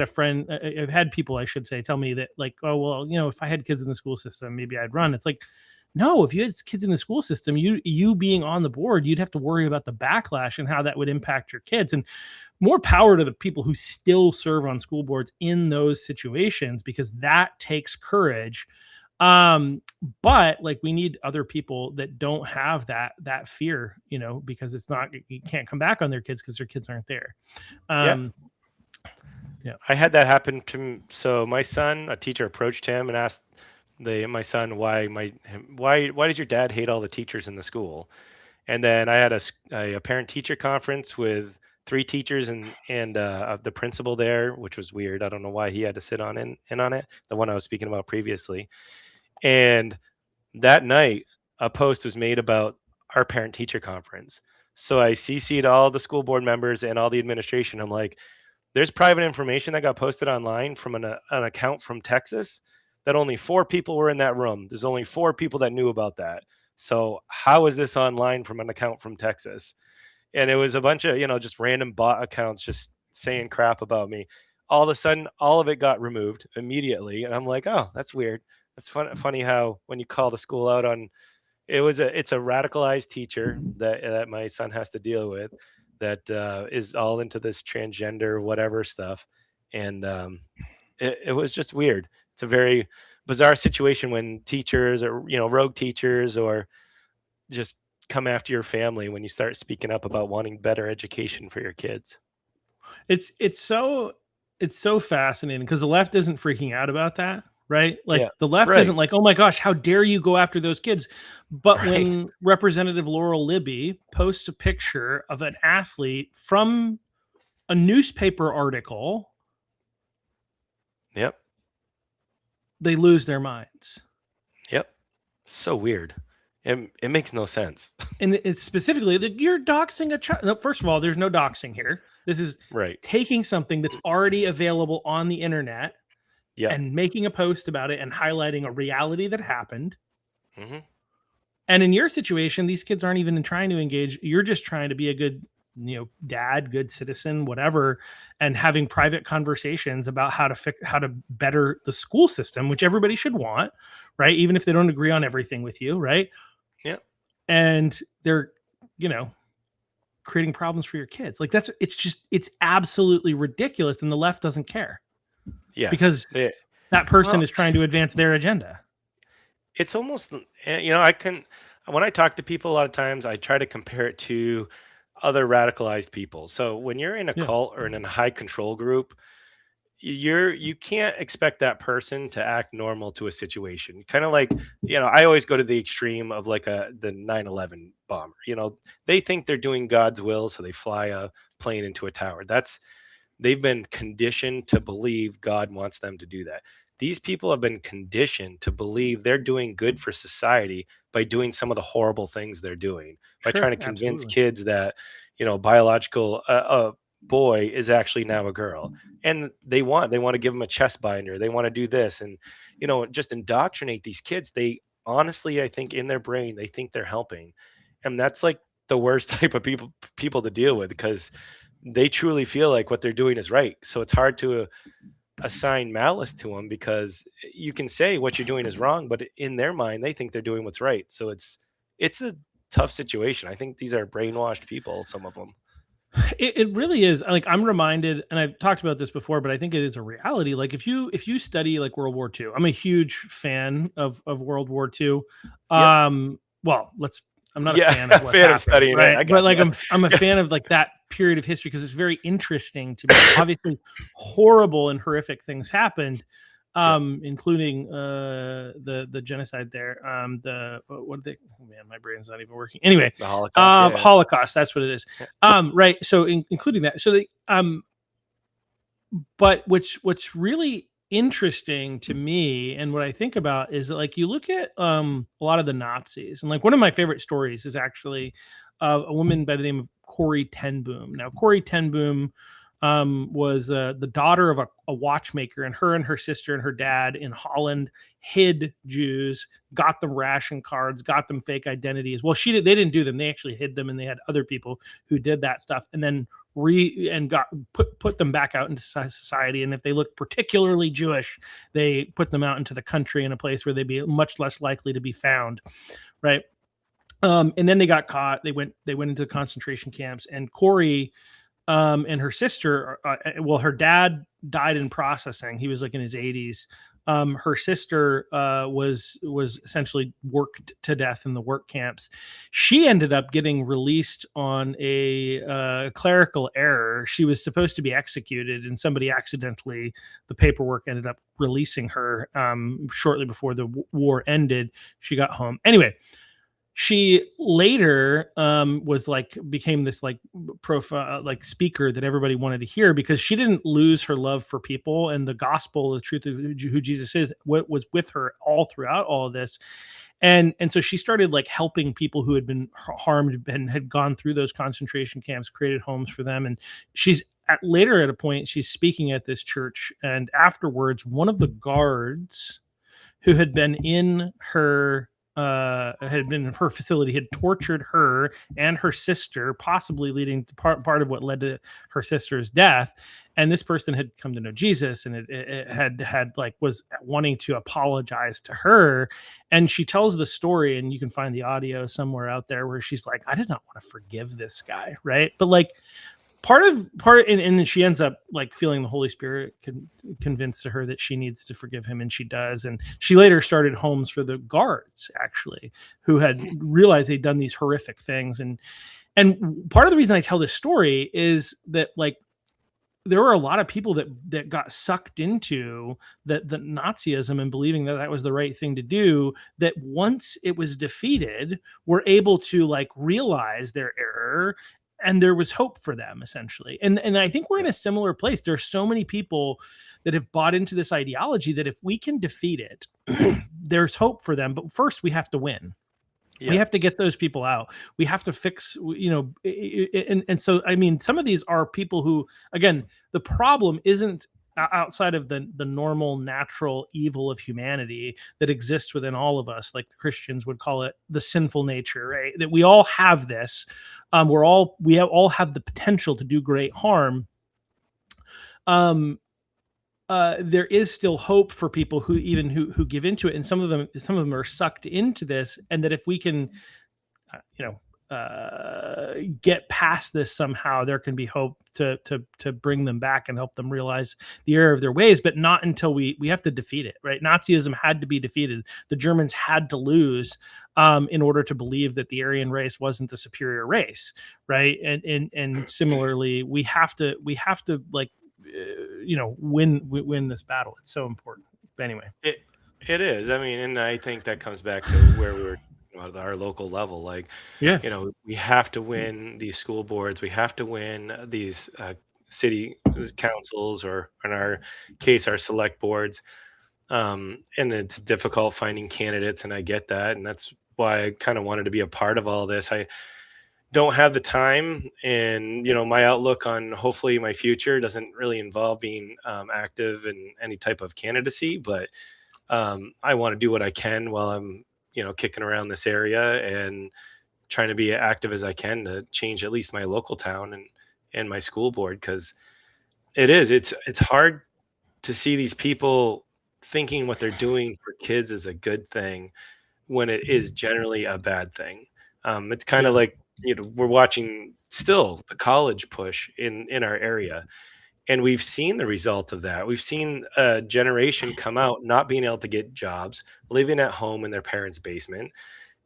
had people, I should say, tell me that, like, oh, well, if I had kids in the school system, maybe I'd run. It's like, no, if you had kids in the school system, you being on the board, you'd have to worry about the backlash and how that would impact your kids. And more power to the people who still serve on school boards in those situations, because that takes courage. But, like, we need other people that don't have that fear, because you can't come back on their kids because their kids aren't there. Yeah. I had that happen to me. So my son, a teacher approached him and asked my son, why does your dad hate all the teachers in the school? And then I had a parent teacher conference with 3 teachers and the principal there, which was weird. I don't know why he had to sit in on it, the one I was speaking about previously. And that night, a post was made about our parent teacher conference. So I CC'd all the school board members and all the administration. I'm like, there's private information that got posted online from an account from Texas that only 4 people were in that room. There's only 4 people that knew about that. So how is this online from an account from Texas? And it was a bunch of, just random bot accounts just saying crap about me. All of a sudden, all of it got removed immediately. And I'm like, oh, that's weird. It's funny how when you call the school out on, it's a radicalized teacher that my son has to deal with that is all into this transgender whatever stuff. And it was just weird. It's a very bizarre situation when teachers or, rogue teachers or just come after your family when you start speaking up about wanting better education for your kids. It's so fascinating because the left isn't freaking out about that, right? Like, Yeah, the left right. isn't like, oh my gosh, how dare you go after those kids? But Right. when Representative Laurel Libby posts a picture of an athlete from a newspaper article, Yep. they lose their minds. Yep. So weird. It makes no sense. And it's specifically that you're doxing a child. No, first of all, there's no doxing here. This is Right. taking something that's already available on the internet Yeah. and making a post about it and highlighting a reality that happened. Hmm. And in your situation, these kids aren't even trying to engage. You're just trying to be a good, dad, good citizen, whatever, and having private conversations about how to better the school system, which everybody should want, right? Even if they don't agree on everything with you, right? Yeah. And they're, creating problems for your kids. Like it's absolutely ridiculous. And the left doesn't care Yeah. because that person Well, is trying to advance their agenda. it's almost, when I talk to people a lot of times, I try to compare it to other radicalized people. So when you're in a Yeah. cult or in a high control group, you can't expect that person to act normal to a situation. Kind of like, I always go to the extreme of like the 9/11 bomber. They think they're doing God's will, so they fly a plane into a tower. They've been conditioned to believe God wants them to do that. These people have been conditioned to believe they're doing good for society by doing some of the horrible things they're doing, by trying Sure, to convince absolutely. kids that, biological boy is actually now a girl. And they want to give them a chest binder. They want to do this and, just indoctrinate these kids. They honestly, I think in their brain, they think they're helping. And that's like the worst type of people to deal with, because they truly feel like what they're doing is right. So it's hard to assign malice to them, because you can say what you're doing is wrong, but in their mind, they think they're doing what's right. So it's a tough situation. I think these are brainwashed people, some of them. It really is. Like, I'm reminded, and I've talked about this before, but I think it is a reality. Like, if you study like World War II, I'm a huge fan of World War II. Yep. Well, I'm not Yeah, a fan of what fan of happened, studying it. right? I But got like, you. I'm a fan of like that period of history because it's very interesting to me. Obviously, horrible and horrific things happened, Yep. including the genocide there. What they? Oh man, my brain's not even working. Anyway, The Holocaust. Yeah. Holocaust. That's what it is. Yeah. Right. So including that. So but what's really interesting to me and what I think about is that, like, you look at a lot of the Nazis, and like one of my favorite stories is actually a woman by the name of Corrie ten Boom. Now, Corrie ten Boom was the daughter of a watchmaker, and her sister and her dad in Holland hid Jews, got them ration cards, got them fake identities. Well, they didn't do them; they actually hid them, and they had other people who did that stuff, and then got put them back out into society. And if they looked particularly Jewish, they put them out into the country in a place where they'd be much less likely to be found, right? And then they got caught. They went into concentration camps, and Corrie and her sister, her dad died in processing. He was like in his 80s. Her sister was essentially worked to death in the work camps. She ended up getting released on a clerical error. She was supposed to be executed, and somebody accidentally, the paperwork ended up releasing her shortly before the war ended. She got home. Anyway, she later became this like profile, like speaker that everybody wanted to hear, because she didn't lose her love for people and the gospel, the truth of who Jesus is, what was with her all throughout all of this. And so she started like helping people who had been harmed and had gone through those concentration camps, created homes for them. And she's later at a point, she's speaking at this church. And afterwards, one of the guards who had been in her facility had tortured her and her sister, possibly leading to part of what led to her sister's death. And this person had come to know Jesus, and it had like was wanting to apologize to her. And she tells the story, and you can find the audio somewhere out there, where she's like, I did not want to forgive this guy, right? But like and she ends up like feeling the Holy Spirit convinced to her that she needs to forgive him, and she does. And she later started homes for the guards, actually, who had realized they'd done these horrific things. And part of the reason I tell this story is that, like, there were a lot of people that got sucked into the Nazism and believing that was the right thing to do, that once it was defeated, were able to like realize their error and there was hope for them, essentially. And I think we're in a similar place. There's so many people that have bought into this ideology that if we can defeat it, there's hope for them. But first, we have to win. We have to get those people out. We have to fix, and so, I mean, some of these are people who, again, the problem isn't outside of the normal natural evil of humanity that exists within all of us. Like the Christians would call it the sinful nature, right? That we all have this. We all have the potential to do great harm. There is still hope for people who give into it, and some of them are sucked into this, and that if we can, get past this somehow, there can be hope to bring them back and help them realize the error of their ways, but not until we have to defeat it, right? Nazism had to be defeated. The Germans had to lose in order to believe that the Aryan race wasn't the superior race, right? And similarly, we have to like, win this battle. It's so important. But anyway, it is. I mean, and I think that comes back to where we're at our local level. Like, we have to win these school boards. We have to win these city councils, or in our case, our select boards. And it's difficult finding candidates, and I get that, and that's why I kind of wanted to be a part of all this. I don't have the time, and my outlook on hopefully my future doesn't really involve being active in any type of candidacy, but I want to do what I can while I'm kicking around this area and trying to be active as I can to change at least my local town and my school board, because it's hard to see these people thinking what they're doing for kids is a good thing when it is generally a bad thing. It's kind of like, we're watching still the college push in our area, and we've seen the result of that. We've seen a generation come out not being able to get jobs, living at home in their parents' basement.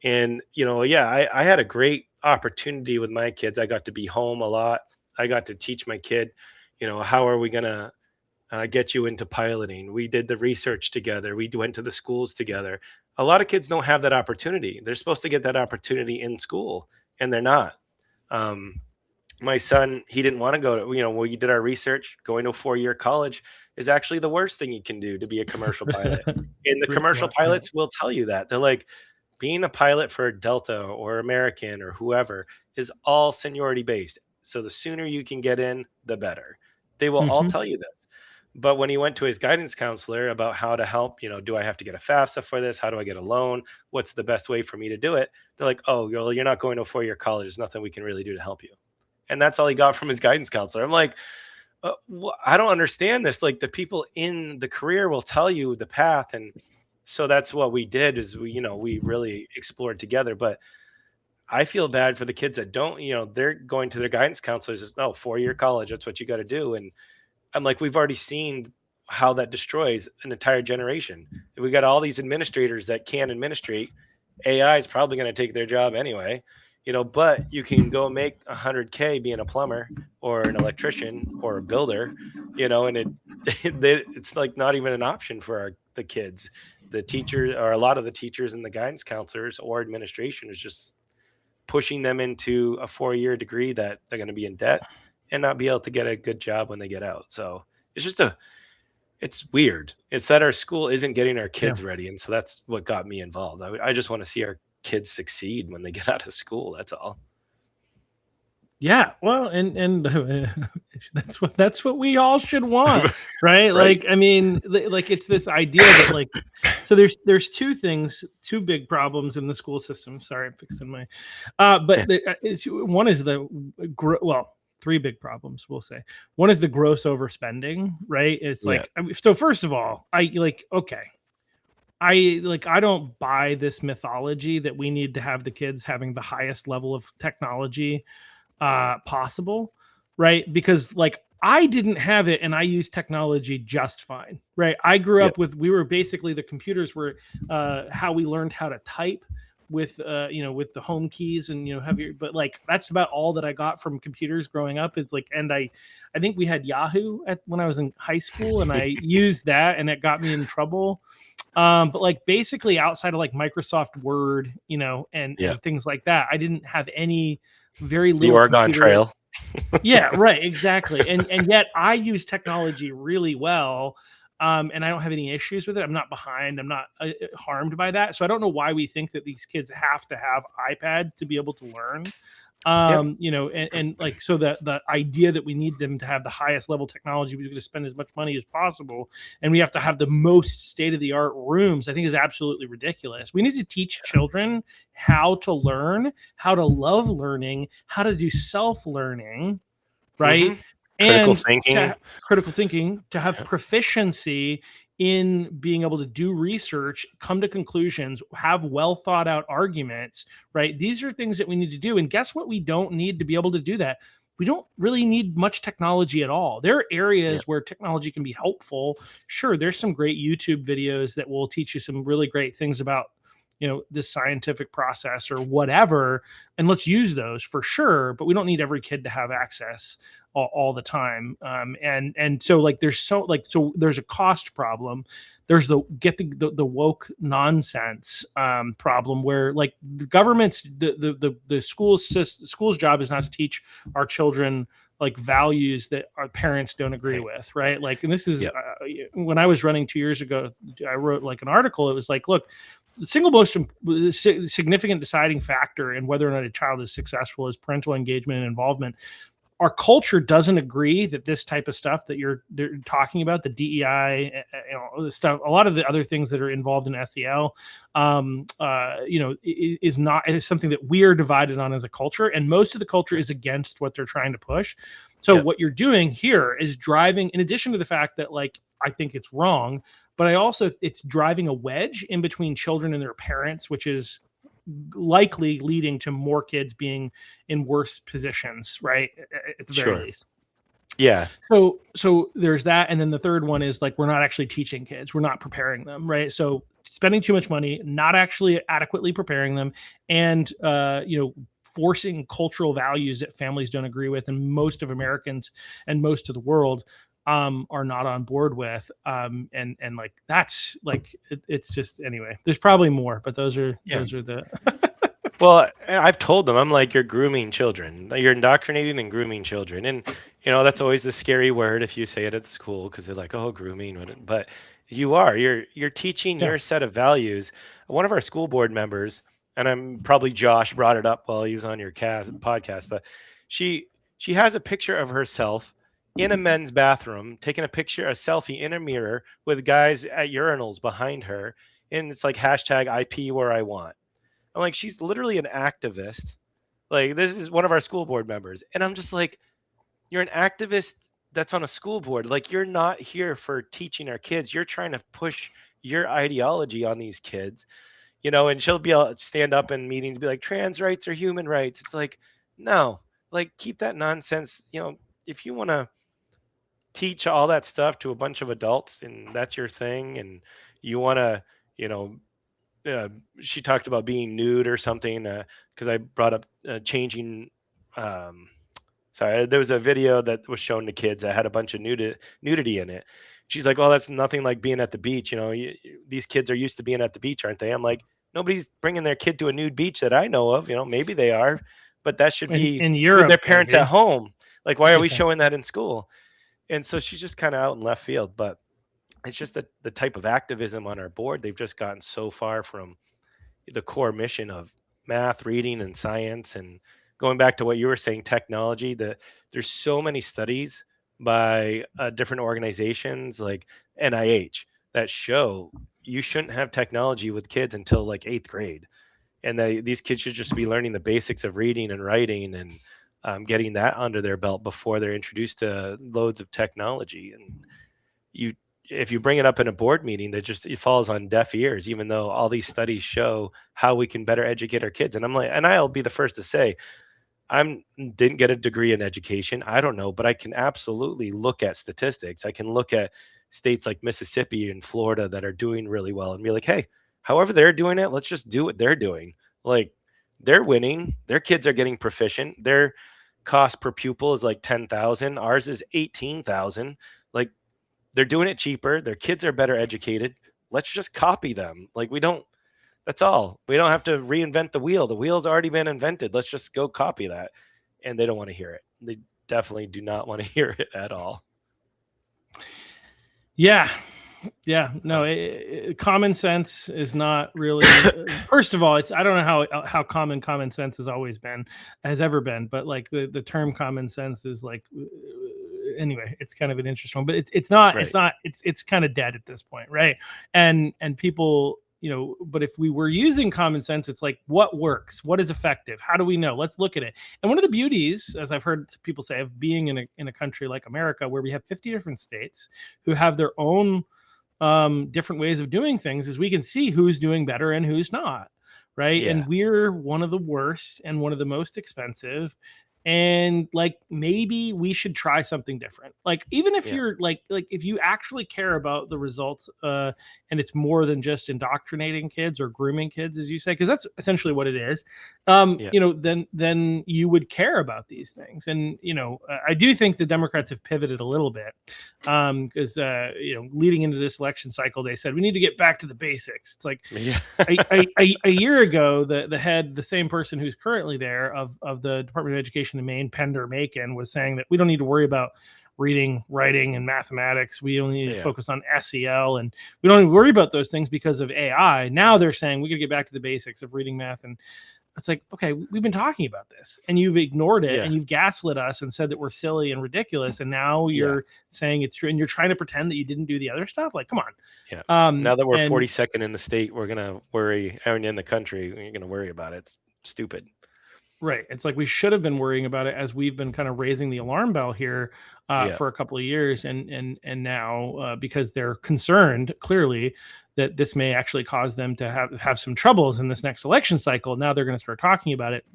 And I had a great opportunity with my kids. I got to be home a lot. I got to teach my kid, how are we gonna get you into piloting? We did the research together. We went to the schools together. A lot of kids don't have that opportunity. They're supposed to get that opportunity in school, and they're not. My son, he didn't want to go to, we did our research. Going to a 4-year college is actually the worst thing you can do to be a commercial pilot. And the commercial pilots will tell you that. They're like, being a pilot for Delta or American or whoever is all seniority based. So the sooner you can get in, the better. They will all tell you this. But when he went to his guidance counselor about how to help, do I have to get a FAFSA for this? How do I get a loan? What's the best way for me to do it? They're like, oh, you're not going to a 4-year college. There's nothing we can really do to help you. And that's all he got from his guidance counselor. I'm like, I don't understand this. Like, the people in the career will tell you the path. And so that's what we did, is we really explored together. But I feel bad for the kids that don't, they're going to their guidance counselors. It's, 4-year college. That's what you got to do. And I'm like, we've already seen how that destroys an entire generation. If we got all these administrators that can administrate, AI is probably going to take their job anyway, but you can go make $100K being a plumber or an electrician or a builder, and it's like not even an option for the kids. The teachers, or a lot of the teachers and the guidance counselors or administration, is just pushing them into a 4-year degree that they're going to be in debt and not be able to get a good job when they get out. So it's weird. It's that our school isn't getting our kids ready. And so that's what got me involved. I just want to see our kids succeed when they get out of school. That's all. Yeah. Well, and that's what we all should want. Right. Like, I mean, like, it's this idea that, like, so there's two big problems in the school system. Sorry, I'm fixing my, one is three big problems, we'll say. One is the gross overspending, right? It's like, so first of all, I don't buy this mythology that we need to have the kids having the highest level of technology possible, right? Because, like, I didn't have it, and I used technology just fine, right? I grew up with, the computers were how we learned how to type with with the home keys, and but like, that's about all that I got from computers growing up. It's like, and I think we had Yahoo when I was in high school, and I used that, and it got me in trouble. But like basically outside of like Microsoft Word, you know, and things like that, I didn't have any very The little Oregon computer. Trail. Yeah, right, exactly. And yet I use technology really well. And I don't have any issues with it. I'm not behind. I'm not harmed by that. So I don't know why we think that these kids have to have iPads to be able to learn. You know, and like, so the idea that we need them to have the highest level technology, we're going to spend as much money as possible, and we have to have the most state of the art rooms, I think is absolutely ridiculous. We need to teach children how to learn, how to love learning, how to do self learning, right? Critical And thinking. critical thinking, to have proficiency in being able to do research, come to conclusions, have well thought out arguments, right? These are things that we need to do. And guess what? We don't need to be able to do that. We don't really need much technology at all. There are areas where technology can be helpful. Sure, there's some great YouTube videos that will teach you some really great things about, you know, this scientific process or whatever, and let's use those for sure. But we don't need every kid to have access all the time. And so like so there's a cost problem. There's the woke nonsense problem where like the government's the school's job is not to teach our children like values that our parents don't agree with, right? Like, and this is when I was running 2 years ago, I wrote like an article. It was like, look, the single most significant deciding factor in whether or not a child is successful is parental engagement and involvement. Our culture doesn't agree that this type of stuff that you're talking about, the DEI, you know, the stuff, a lot of the other things that are involved in SEL, you know, is something that we are divided on as a culture, and most of the culture is against what they're trying to push. So what you're doing here is driving, in addition to the fact that like I think it's wrong, but it's driving a wedge in between children and their parents, which is likely leading to more kids being in worse positions, right? At the very least. Yeah. So there's that. And then the third one is like, we're not actually teaching kids. We're not preparing them, right? So spending too much money, not actually adequately preparing them, and, you know, forcing cultural values that families don't agree with, and most of Americans and most of the world are not on board with. And like, that's like, it's just, anyway, there's probably more, but those are the, Well, I've told them, I'm like, you're grooming children. You're indoctrinating and grooming children. And, you know, that's always the scary word if you say it at school, because they're like, oh, grooming. But you're teaching your set of values. One of our school board members, and I'm probably Josh brought it up while he was on your podcast, but she has a picture of herself in a men's bathroom, taking a selfie in a mirror with guys at urinals behind her. And it's like hashtag IP where I want. I'm like, she's literally an activist. Like, this is one of our school board members. And I'm just like, you're an activist that's on a school board. Like, you're not here for teaching our kids. You're trying to push your ideology on these kids, you know, and she'll be able to stand up in meetings, be like, trans rights are human rights. It's like, no, like, keep that nonsense. You know, if you want to teach all that stuff to a bunch of adults and that's your thing, and you want to, you know, she talked about being nude or something, because I brought up changing. Sorry, there was a video that was shown to kids that had a bunch of nudity in it. She's like, "Oh, that's nothing like being at the beach. You know, these kids are used to being at the beach, aren't they?" I'm like, nobody's bringing their kid to a nude beach that I know of. You know, maybe they are, but that should be in Europe, with their parents maybe. at home. Like, why are we showing that in school? And so she's just kind of out in left field, but it's just that the type of activism on our board, they've just gotten so far from the core mission of math, reading, and science. And going back to what you were saying, technology, there's so many studies by different organizations like NIH that show you shouldn't have technology with kids until like 8th grade. And these kids should just be learning the basics of reading and writing, and getting that under their belt before they're introduced to loads of technology. And if you bring it up in a board meeting, it falls on deaf ears, even though all these studies show how we can better educate our kids. And I'm like, and I'll be the first to say, didn't get a degree in education. I don't know, but I can absolutely look at statistics. I can look at states like Mississippi and Florida that are doing really well and be like, hey, however they're doing it, let's just do what they're doing. Like, they're winning. Their kids are getting proficient. Their cost per pupil is like 10,000. Ours is 18,000. Like, they're doing it cheaper. Their kids are better educated. let's just copy them. Like that's all. We don't have to reinvent the wheel. The wheel's already been invented. Let's just go copy that. And they don't want to hear it. They definitely do not want to hear it at all. Yeah. No, common sense is not really. First of all, I don't know how common sense has ever been, but like the term common sense is like, anyway, it's kind of an interesting one, but it's not. Right. It's kind of dead at this point, right? And people, but if we were using common sense, it's like, what works, what is effective, how do we know? Let's look at it. And one of the beauties, as I've heard people say, of being in a country like America, where we have 50 different states who have their own different ways of doing things, is we can see who's doing better and who's not, right? Yeah. And we're one of the worst and one of the most expensive, and like maybe we should try something different. Like, even if you're like if you actually care about the results, and it's more than just indoctrinating kids or grooming kids, as you say, because that's essentially what it is, then you would care about these things. And I do think the Democrats have pivoted a little bit, because leading into this election cycle, they said we need to get back to the basics. It's like a year ago, the same person who's currently there of the Department of Education in Maine, Pender Macon, was saying that we don't need to worry about reading, writing, and mathematics. We only need to focus on SEL, and we don't need to worry about those things because of AI. Now they're saying we got to get back to the basics of reading, math, and it's like, okay, we've been talking about this, and you've ignored it, and you've gaslit us and said that we're silly and ridiculous, and now you're saying it's true, and you're trying to pretend that you didn't do the other stuff. Like, come on. Yeah. Now that we're 42nd in the state, we're gonna worry, and in the country, you're gonna worry about it. It's stupid. Right. It's like we should have been worrying about it, as we've been kind of raising the alarm bell here for a couple of years, and now because they're concerned clearly that this may actually cause them to have some troubles in this next election cycle. Now they're going to start talking about it.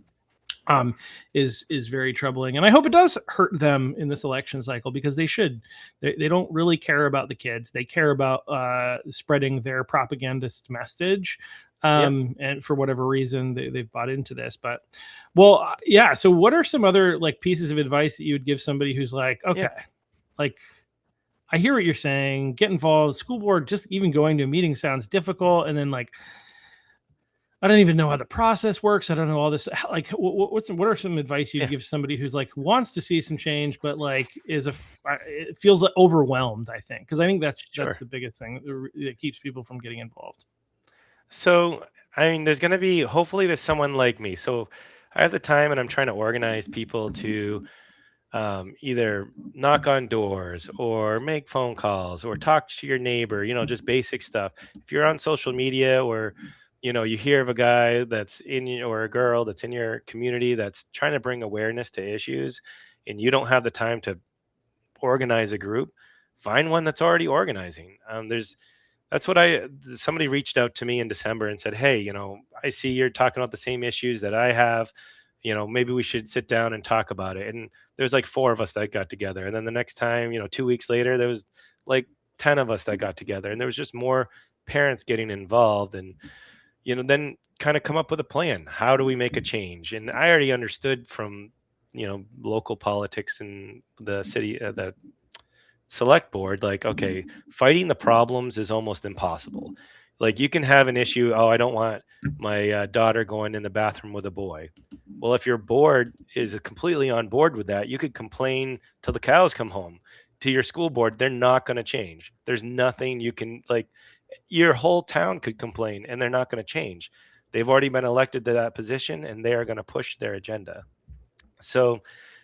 Is very troubling, and I hope it does hurt them in this election cycle, because they should. They don't really care about the kids. They care about spreading their propagandist message. And for whatever reason, they've bought into this. But so what are some other like pieces of advice that you would give somebody who's like, okay, like, I hear what you're saying, get involved, school board, just even going to a meeting sounds difficult, and then like, I don't even know how the process works, I don't know all this. Like, what are some advice you'd give somebody who's like wants to see some change, but like it feels like overwhelmed? I think, because I think that's the biggest thing that keeps people from getting involved. So, I mean, hopefully there's someone like me. So I have the time, and I'm trying to organize people to either knock on doors or make phone calls or talk to your neighbor, just basic stuff. If you're on social media, or, you hear of a guy or a girl that's in your community that's trying to bring awareness to issues, and you don't have the time to organize a group, find one that's already organizing. Somebody reached out to me in December and said, hey, I see you're talking about the same issues that I have, maybe we should sit down and talk about it. And there's like 4 of us that got together. And then the next time, 2 weeks later, there was like 10 of us that got together, and there was just more parents getting involved, and, then kind of come up with a plan. How do we make a change? And I already understood from, local politics in the city, the select board, like, okay, fighting the problems is almost impossible. Like, you can have an issue, I don't want my daughter going in the bathroom with a boy. Well, if your board is completely on board with that, you could complain till the cows come home to your school board. They're not going to change. There's nothing you can, like, your whole town could complain and they're not going to change. They've already been elected to that position, and they are going to push their agenda. So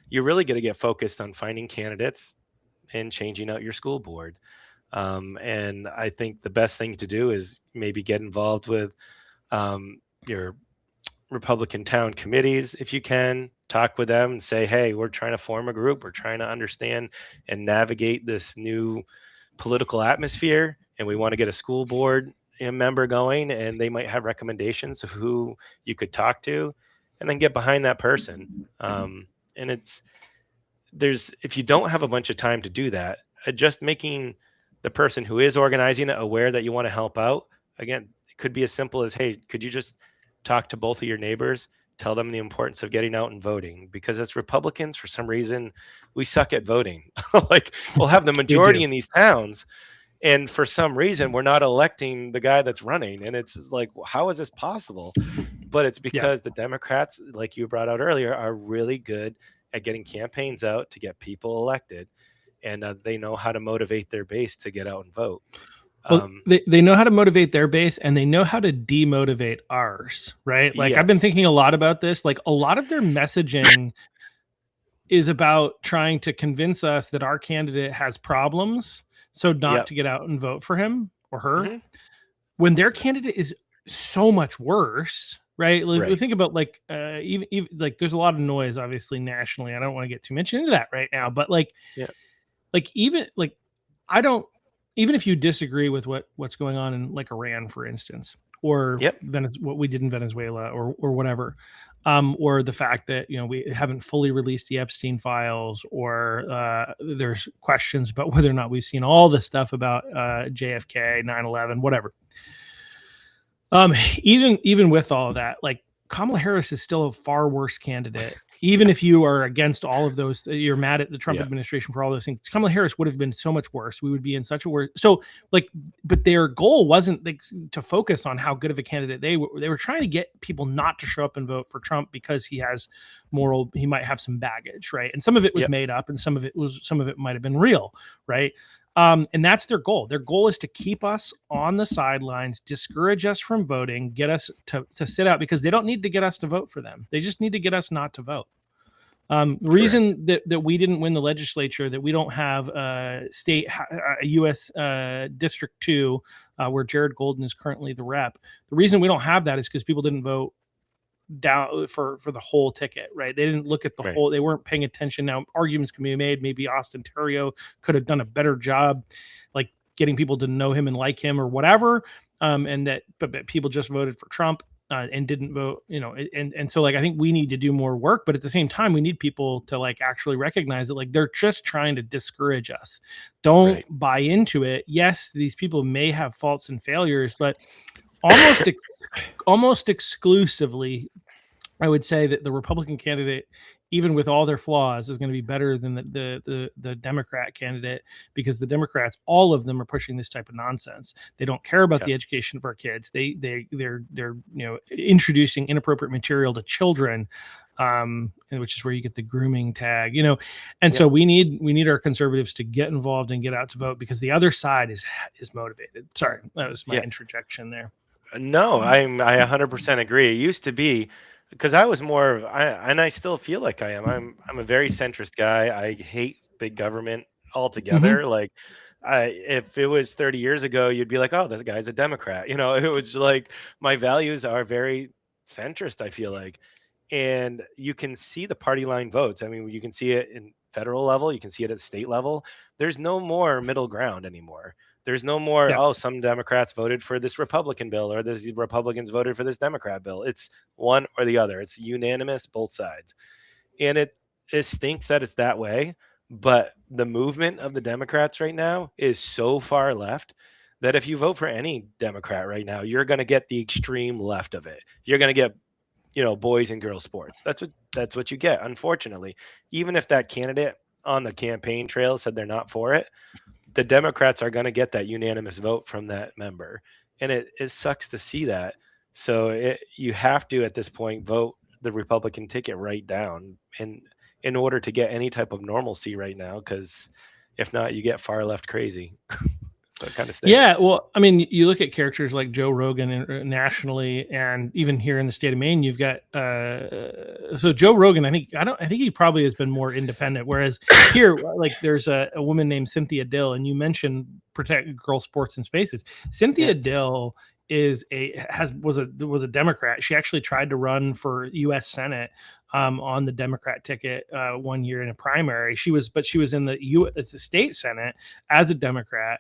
you're really going to get focused on finding candidates and changing out your school board. And I think the best thing to do is maybe get involved with your Republican town committees. If you can, talk with them and say, hey, we're trying to form a group. We're trying to understand and navigate this new political atmosphere, and we want to get a school board member going, and they might have recommendations of who you could talk to, and then get behind that person. And if you don't have a bunch of time to do that, just making the person who is organizing it aware that you want to help out. Again, it could be as simple as, hey, could you just talk to both of your neighbors, tell them the importance of getting out and voting? Because as Republicans, for some reason, we suck at voting. Like, we'll have the majority in these towns, And for some reason, we're not electing the guy that's running. And it's like, how is this possible? But it's Yeah. because the Democrats, like you brought out earlier, are really good at getting campaigns out to get people elected. And they know how to motivate their base to get out and vote. Well, they know how to motivate their base, and they know how to demotivate ours, right? Like, I've been Yes. thinking a lot about this. Like, a lot of their messaging is about trying to convince us that our candidate has problems, so not Yep. to get out and vote for him or her, Mhm. when their candidate is so much worse, right? Like, Right. think about like even like there's a lot of noise, obviously, nationally. I don't want to get too much into that right now, but Yeah. even like I don't, even if you disagree with what's going on in like Iran, for instance, or Yep. what we did in Venezuela, or whatever, or the fact that we haven't fully released the Epstein files, or there's questions about whether or not we've seen all the stuff about JFK, 9/11, whatever. Even with all of that, like, Kamala Harris is still a far worse candidate. Even if you are against all of those, you're mad at the Trump Yeah. administration for all those things. Kamala Harris would have been so much worse. We would be in such a worse. So, like, but their goal wasn't like to focus on how good of a candidate they were. They were trying to get people not to show up and vote for Trump because he might have some baggage, right? And some of it was Yep. made up, and some of it might have been real, right? And that's their goal. Their goal is to keep us on the sidelines, discourage us from voting, get us to sit out, because they don't need to get us to vote for them. They just need to get us not to vote. The reason that we didn't win the legislature, that we don't have a U.S. District 2, where Jared Golden is currently the rep, the reason we don't have that is because people didn't vote down for the whole ticket, right? They didn't look at the Right. whole. They weren't paying attention. Now, arguments can be made. Maybe Austin Terrio could have done a better job, like getting people to know him and like him or whatever. But people just voted for Trump and didn't vote. And so, like, I think we need to do more work. But at the same time, we need people to like actually recognize that, like, they're just trying to discourage us. Don't Right. buy into it. Yes, these people may have faults and failures, but almost exclusively, I would say that the Republican candidate, even with all their flaws, is going to be better than the Democrat candidate, because the Democrats, all of them, are pushing this type of nonsense. They don't care about Yeah. the education of our kids. They're introducing inappropriate material to children, and which is where you get the grooming tag, and Yeah. so we need our conservatives to get involved and get out to vote, because the other side is motivated. Sorry, that was my Yeah. interjection there. No, I 100% agree. It used to be, because I was and I still feel like I am. I'm a very centrist guy. I hate big government altogether. Like, if it was 30 years ago, you'd be like, oh, this guy's a Democrat. It was like, my values are very centrist, I feel like. And you can see the party line votes. I mean, you can see it in federal level, you can see it at state level. There's no more middle ground anymore. There's no more, Yeah. oh, some Democrats voted for this Republican bill, or this Republicans voted for this Democrat bill. It's one or the other. It's unanimous, both sides. And it stinks that it's that way. But the movement of the Democrats right now is so far left that if you vote for any Democrat right now, you're going to get the extreme left of it. You're going to get, boys and girls sports. That's what you get, unfortunately. Even if that candidate on the campaign trail said they're not for it, the Democrats are going to get that unanimous vote from that member. And it sucks to see that. So you have to, at this point, vote the Republican ticket right down in order to get any type of normalcy right now, because if not, you get far left crazy. So it kind of stinks. Yeah, well, I mean, you look at characters like Joe Rogan nationally, and even here in the state of Maine, you've got so Joe Rogan. I think he probably has been more independent. Whereas here, like, there's a woman named Cynthia Dill, and you mentioned protect girl sports and spaces. Cynthia Dill was a Democrat. She actually tried to run for U.S. Senate on the Democrat ticket 1 year in a primary. She was in the state Senate as a Democrat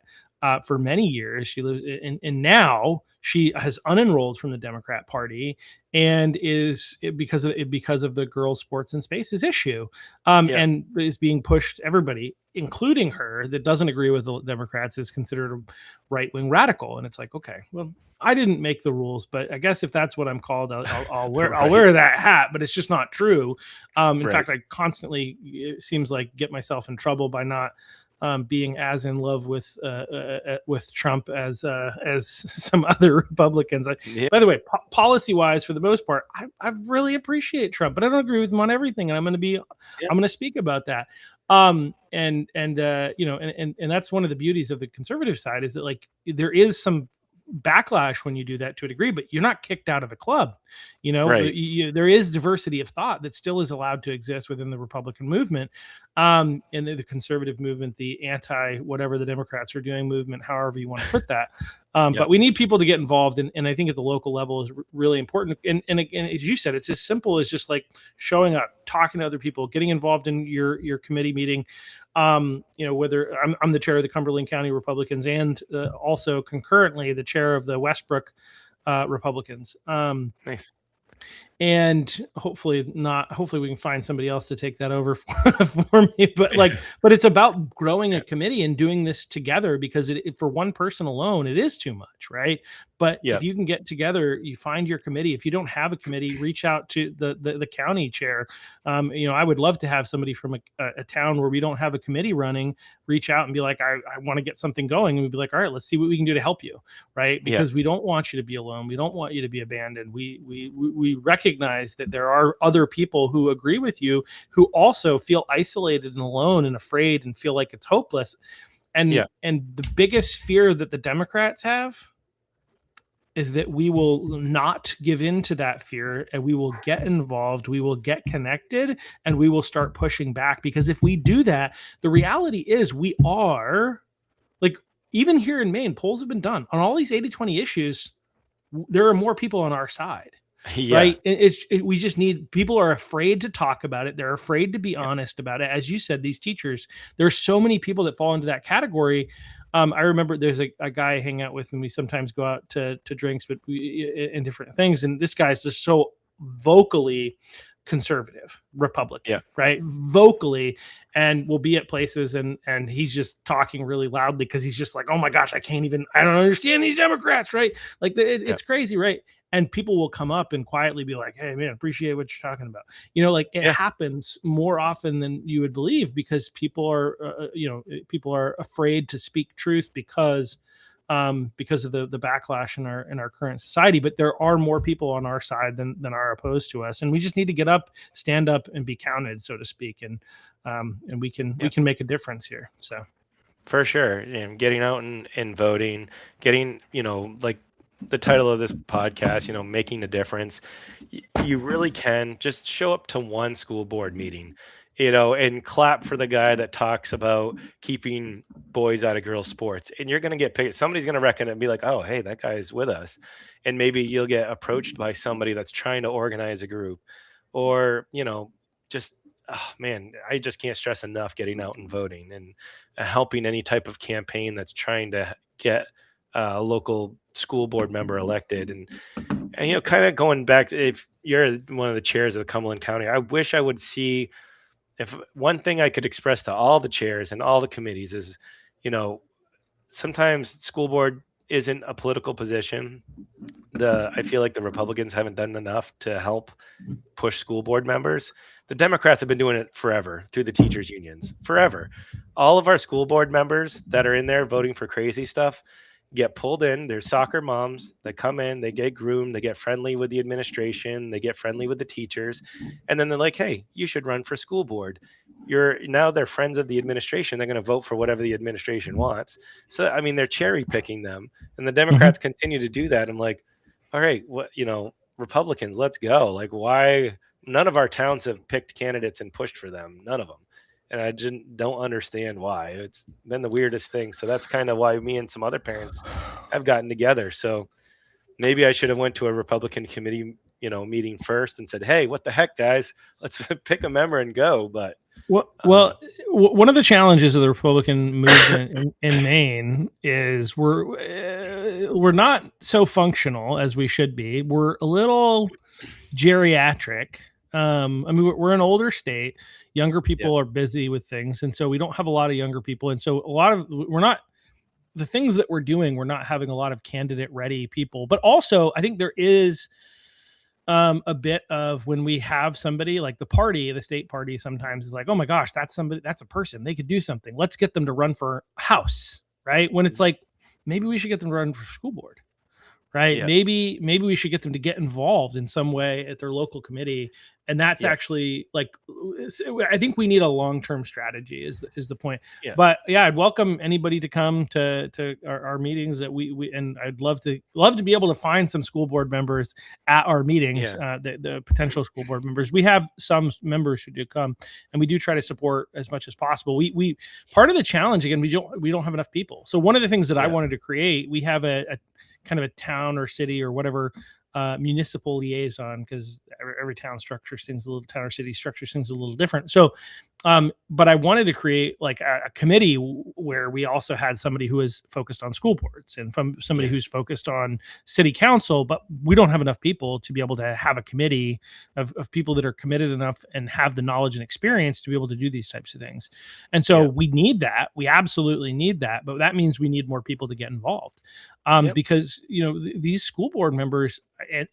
for many years. She lives and now she has unenrolled from the Democrat Party, and is because of the girls sports and spaces issue, and is being pushed. Everybody, including her, that doesn't agree with the Democrats is considered a right-wing radical. And it's like, okay, well, I didn't make the rules, but I guess if that's what I'm called, I'll wear Right. I'll wear that hat. But it's just not true. In Right. fact, I constantly, it seems like, get myself in trouble by not being as in love with Trump as some other Republicans. Yeah. By the way, policy wise, for the most part, I really appreciate Trump, but I don't agree with him on everything, and I'm going to speak about that. And that's one of the beauties of the conservative side, is that like there is some backlash when you do that to a degree, but you're not kicked out of the club. Right. There is diversity of thought that still is allowed to exist within the Republican movement, and the conservative movement, the anti whatever the Democrats are doing movement, however you want to put that. But we need people to get involved, and I think at the local level is really important. And again, as you said, it's as simple as just like showing up, talking to other people, getting involved in your committee meeting. Whether I'm the chair of the Cumberland County Republicans and also concurrently the chair of the Westbrook Republicans. Nice. And hopefully we can find somebody else to take that over for me. But it's about growing a committee and doing this together, because for one person alone, it is too much, right? But if you can get together, you find your committee. If you don't have a committee, reach out to the county chair. I would love to have somebody from a town where we don't have a committee running, reach out and be like, I want to get something going. And we'd be like, all right, let's see what we can do to help you. Right. Because we don't want you to be alone. We don't want you to be abandoned. We recognize that there are other people who agree with you, who also feel isolated and alone and afraid and feel like it's hopeless. And the biggest fear that the Democrats have is that we will not give in to that fear, and we will get involved, we will get connected, and we will start pushing back. Because if we do that, the reality is we are, like, even here in Maine, polls have been done on all these 80-20 issues. There are more people on our side. Right. We just need, people are afraid to talk about it. They're afraid to be honest about it. As you said, these teachers, there's so many people that fall into that category. I remember there's a guy I hang out with, and we sometimes go out to drinks, but in different things. And this guy's just so vocally conservative Republican, right? Vocally, and we'll be at places and he's just talking really loudly because he's just like, oh my gosh, I don't understand these Democrats, right? Like it's crazy, right? And people will come up and quietly be like, hey man, appreciate what you're talking about. It happens more often than you would believe, because people are afraid to speak truth because of the backlash in our current society. But there are more people on our side than are opposed to us, and we just need to get up, stand up, and be counted, so to speak. And we can make a difference here. So for sure, and getting out and voting, getting like the title of this podcast, making a difference. You really can just show up to one school board meeting, and clap for the guy that talks about keeping boys out of girls sports, and you're going to get picked. Somebody's going to reckon it and be like, oh, hey, that guy's with us. And maybe you'll get approached by somebody that's trying to organize a group, or, just, oh man, I just can't stress enough getting out and voting and helping any type of campaign that's trying to get a local school board member elected. And kind of going back to, if you're one of the chairs of the Cumberland County, I wish I would see, if one thing I could express to all the chairs and all the committees is, sometimes school board isn't a political position. I feel like the Republicans haven't done enough to help push school board members. The Democrats have been doing it forever through the teachers unions, forever. All of our school board members that are in there voting for crazy stuff get pulled in. They're soccer moms that come in, they get groomed, they get friendly with the administration, they get friendly with the teachers, and then they're like, hey, you should run for school board. Now they're friends of the administration. They're going to vote for whatever the administration wants. So I mean, they're cherry picking them, and the Democrats continue to do that. I'm like, all right, what, Republicans, let's go. Like, why none of our towns have picked candidates and pushed for them? None of them. And I don't understand why. It's been the weirdest thing. So that's kind of why me and some other parents have gotten together. So maybe I should have went to a Republican committee, meeting first and said, hey, what the heck, guys, let's pick a member and go. But one of the challenges of the Republican movement in Maine is we're not so functional as we should be. We're a little geriatric. We're an older state. Younger people are busy with things, and so we don't have a lot of younger people. And so the things that we're doing, we're not having a lot of candidate ready people. But also, I think there is a bit of when we have somebody like the state party sometimes is like, oh my gosh, that's somebody, that's a person, they could do something. Let's get them to run for House, right? When it's like, maybe we should get them to run for school board, right? Yeah. Maybe we should get them to get involved in some way at their local committee. And that's Yeah. actually like, I think we need a long-term strategy is the point. Yeah. But yeah, I'd welcome anybody to come to our meetings that we and I'd love to be able to find some school board members at our meetings, Yeah. the potential school board members. We have some members who do come, and we do try to support as much as possible. We part of the challenge, again, we don't have enough people. So one of the things that I Yeah. wanted to create, we have a kind of a town or city or whatever municipal liaison, because every town structures things a little, town or city structures things a little different. So but I wanted to create like a committee where we also had somebody who is focused on school boards and from somebody Yeah. who's focused on city council, but we don't have enough people to be able to have a committee of people that are committed enough and have the knowledge and experience to be able to do these types of things. And so Yeah. we need that. We absolutely need that, but that means we need more people to get involved. Yep. Because these school board members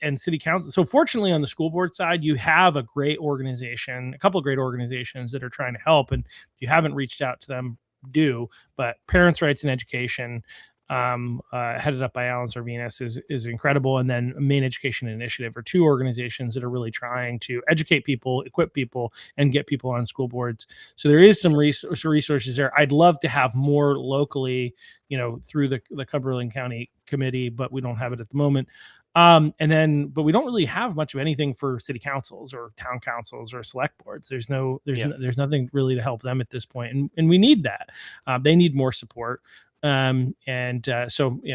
and city council. So fortunately, on the school board side, you have a great organization, a couple of great organizations that are trying to help. And if you haven't reached out to them, do. But Parents' Rights and Education, headed up by Alan Sarvinas, is incredible. And then Maine Education Initiative are two organizations that are really trying to educate people, equip people, and get people on school boards. So there is some resources there. I'd love to have more locally, through the Cumberland County Committee, but we don't have it at the moment. But we don't really have much of anything for city councils or town councils or select boards. There's nothing really to help them at this point, and we need that. They need more support. So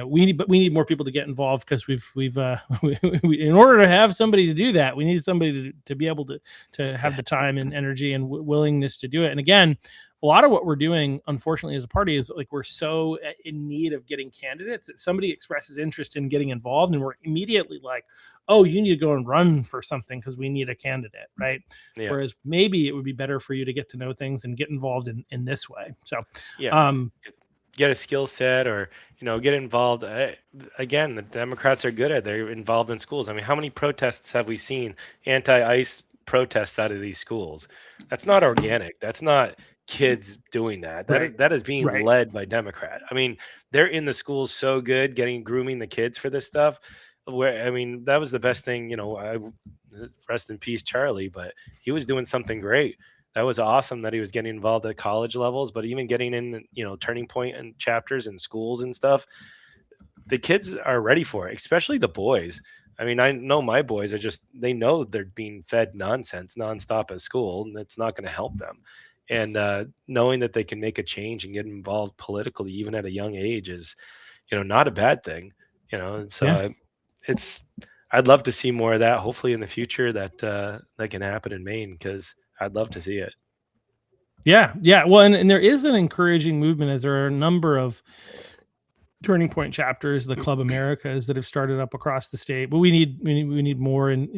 we need more people to get involved, because we've in order to have somebody to do that, we need somebody to be able to have the time and energy and willingness to do it. And again, a lot of what we're doing, unfortunately, as a party is like, we're so in need of getting candidates that somebody expresses interest in getting involved, and we're immediately like, oh, you need to go and run for something because we need a candidate, right? Yeah. Whereas maybe it would be better for you to get to know things and get involved in this way. So Yeah. Get a skill set, or get involved. Again, the Democrats are good at, they're involved in schools. I mean, how many protests have we seen, anti-ICE protests out of these schools? That's not organic. That's not kids doing that. That is being led by Democrat. I mean, they're in the schools so good, grooming the kids for this stuff. Where, I mean, that was the best thing. I rest in peace, Charlie, but he was doing something great. That was awesome that he was getting involved at college levels, but even getting in, turning point and chapters in schools and stuff. The kids are ready for it, especially the boys. I mean, I know my boys are they know they're being fed nonsense nonstop at school, and it's not going to help them. And knowing that they can make a change and get involved politically, even at a young age, is, not a bad thing. And so I'd love to see more of that. Hopefully in the future that can happen in Maine, because I'd love to see it. Yeah. Well, and there is an encouraging movement, as there are a number of turning point chapters, the Club Americas, that have started up across the state. But we need more. And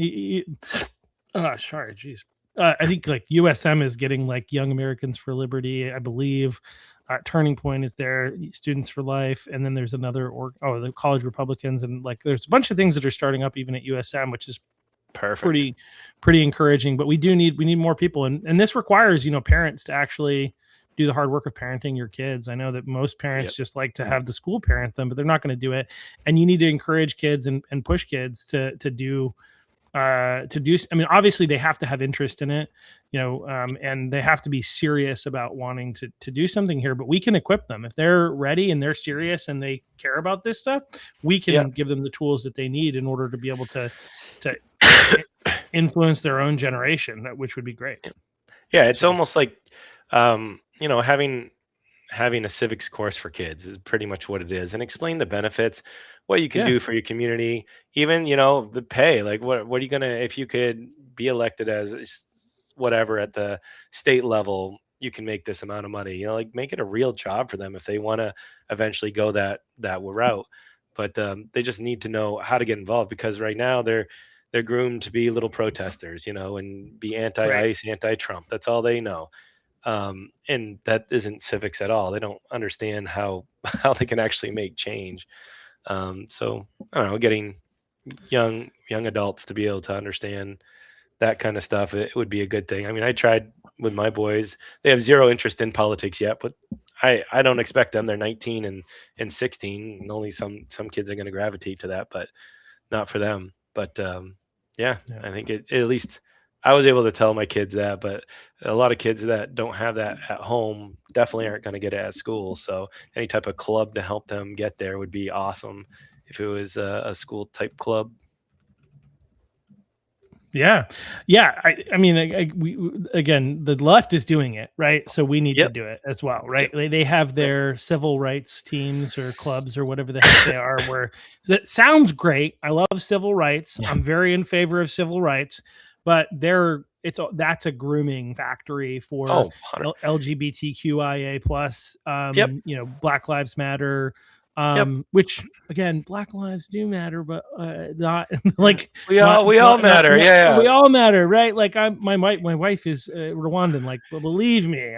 I think like USM is getting like Young Americans for Liberty, I believe. Turning Point is there, Students for Life, and then there's another the College Republicans, and like there's a bunch of things that are starting up even at USM, which is perfect, pretty encouraging. But we need more people, and this requires parents to actually do the hard work of parenting your kids. I know that most parents just like to have the school parent them, but they're not going to do it. And you need to encourage kids and push kids to do. I mean, obviously they have to have interest in it, and they have to be serious about wanting to do something here, but we can equip them. If they're ready and they're serious and they care about this stuff, we can give them the tools that they need in order to be able to influence their own generation, which would be great. Yeah. It's almost like, having a civics course for kids is pretty much what it is, and explain the benefits, what you can do for your community, even, the pay, like what are you going to, if you could be elected as whatever at the state level, you can make this amount of money, like make it a real job for them if they want to eventually go that route. But they just need to know how to get involved, because right now they're groomed to be little protesters, and be anti-ICE, anti-Trump. That's all they know. And that isn't civics at all. They don't understand how they can actually make change. So I don't know, getting young adults to be able to understand that kind of stuff, it would be a good thing. I mean, I tried with my boys. They have zero interest in politics yet, but I don't expect them. They're 19 and 16, and only some kids are going to gravitate to that, but not for them. But yeah, Yeah. I think it at least I was able to tell my kids that, but a lot of kids that don't have that at home definitely aren't going to get it at school. So any type of club to help them get there would be awesome if it was a school type club. Yeah. I mean, again, the left is doing it, right? So we need to Yep. do it as well, right? They have their civil rights teams or clubs or whatever the heck they are, where that sounds great. I love civil rights. Yeah. I'm very in favor of civil rights, but that's a grooming factory for Oh, 100. LGBTQIA plus, Yep. Black Lives Matter, Yep. which again, Black lives do matter, but not like We all matter. Yeah. we all matter, right? Like my wife is Rwandan. Like, but believe me,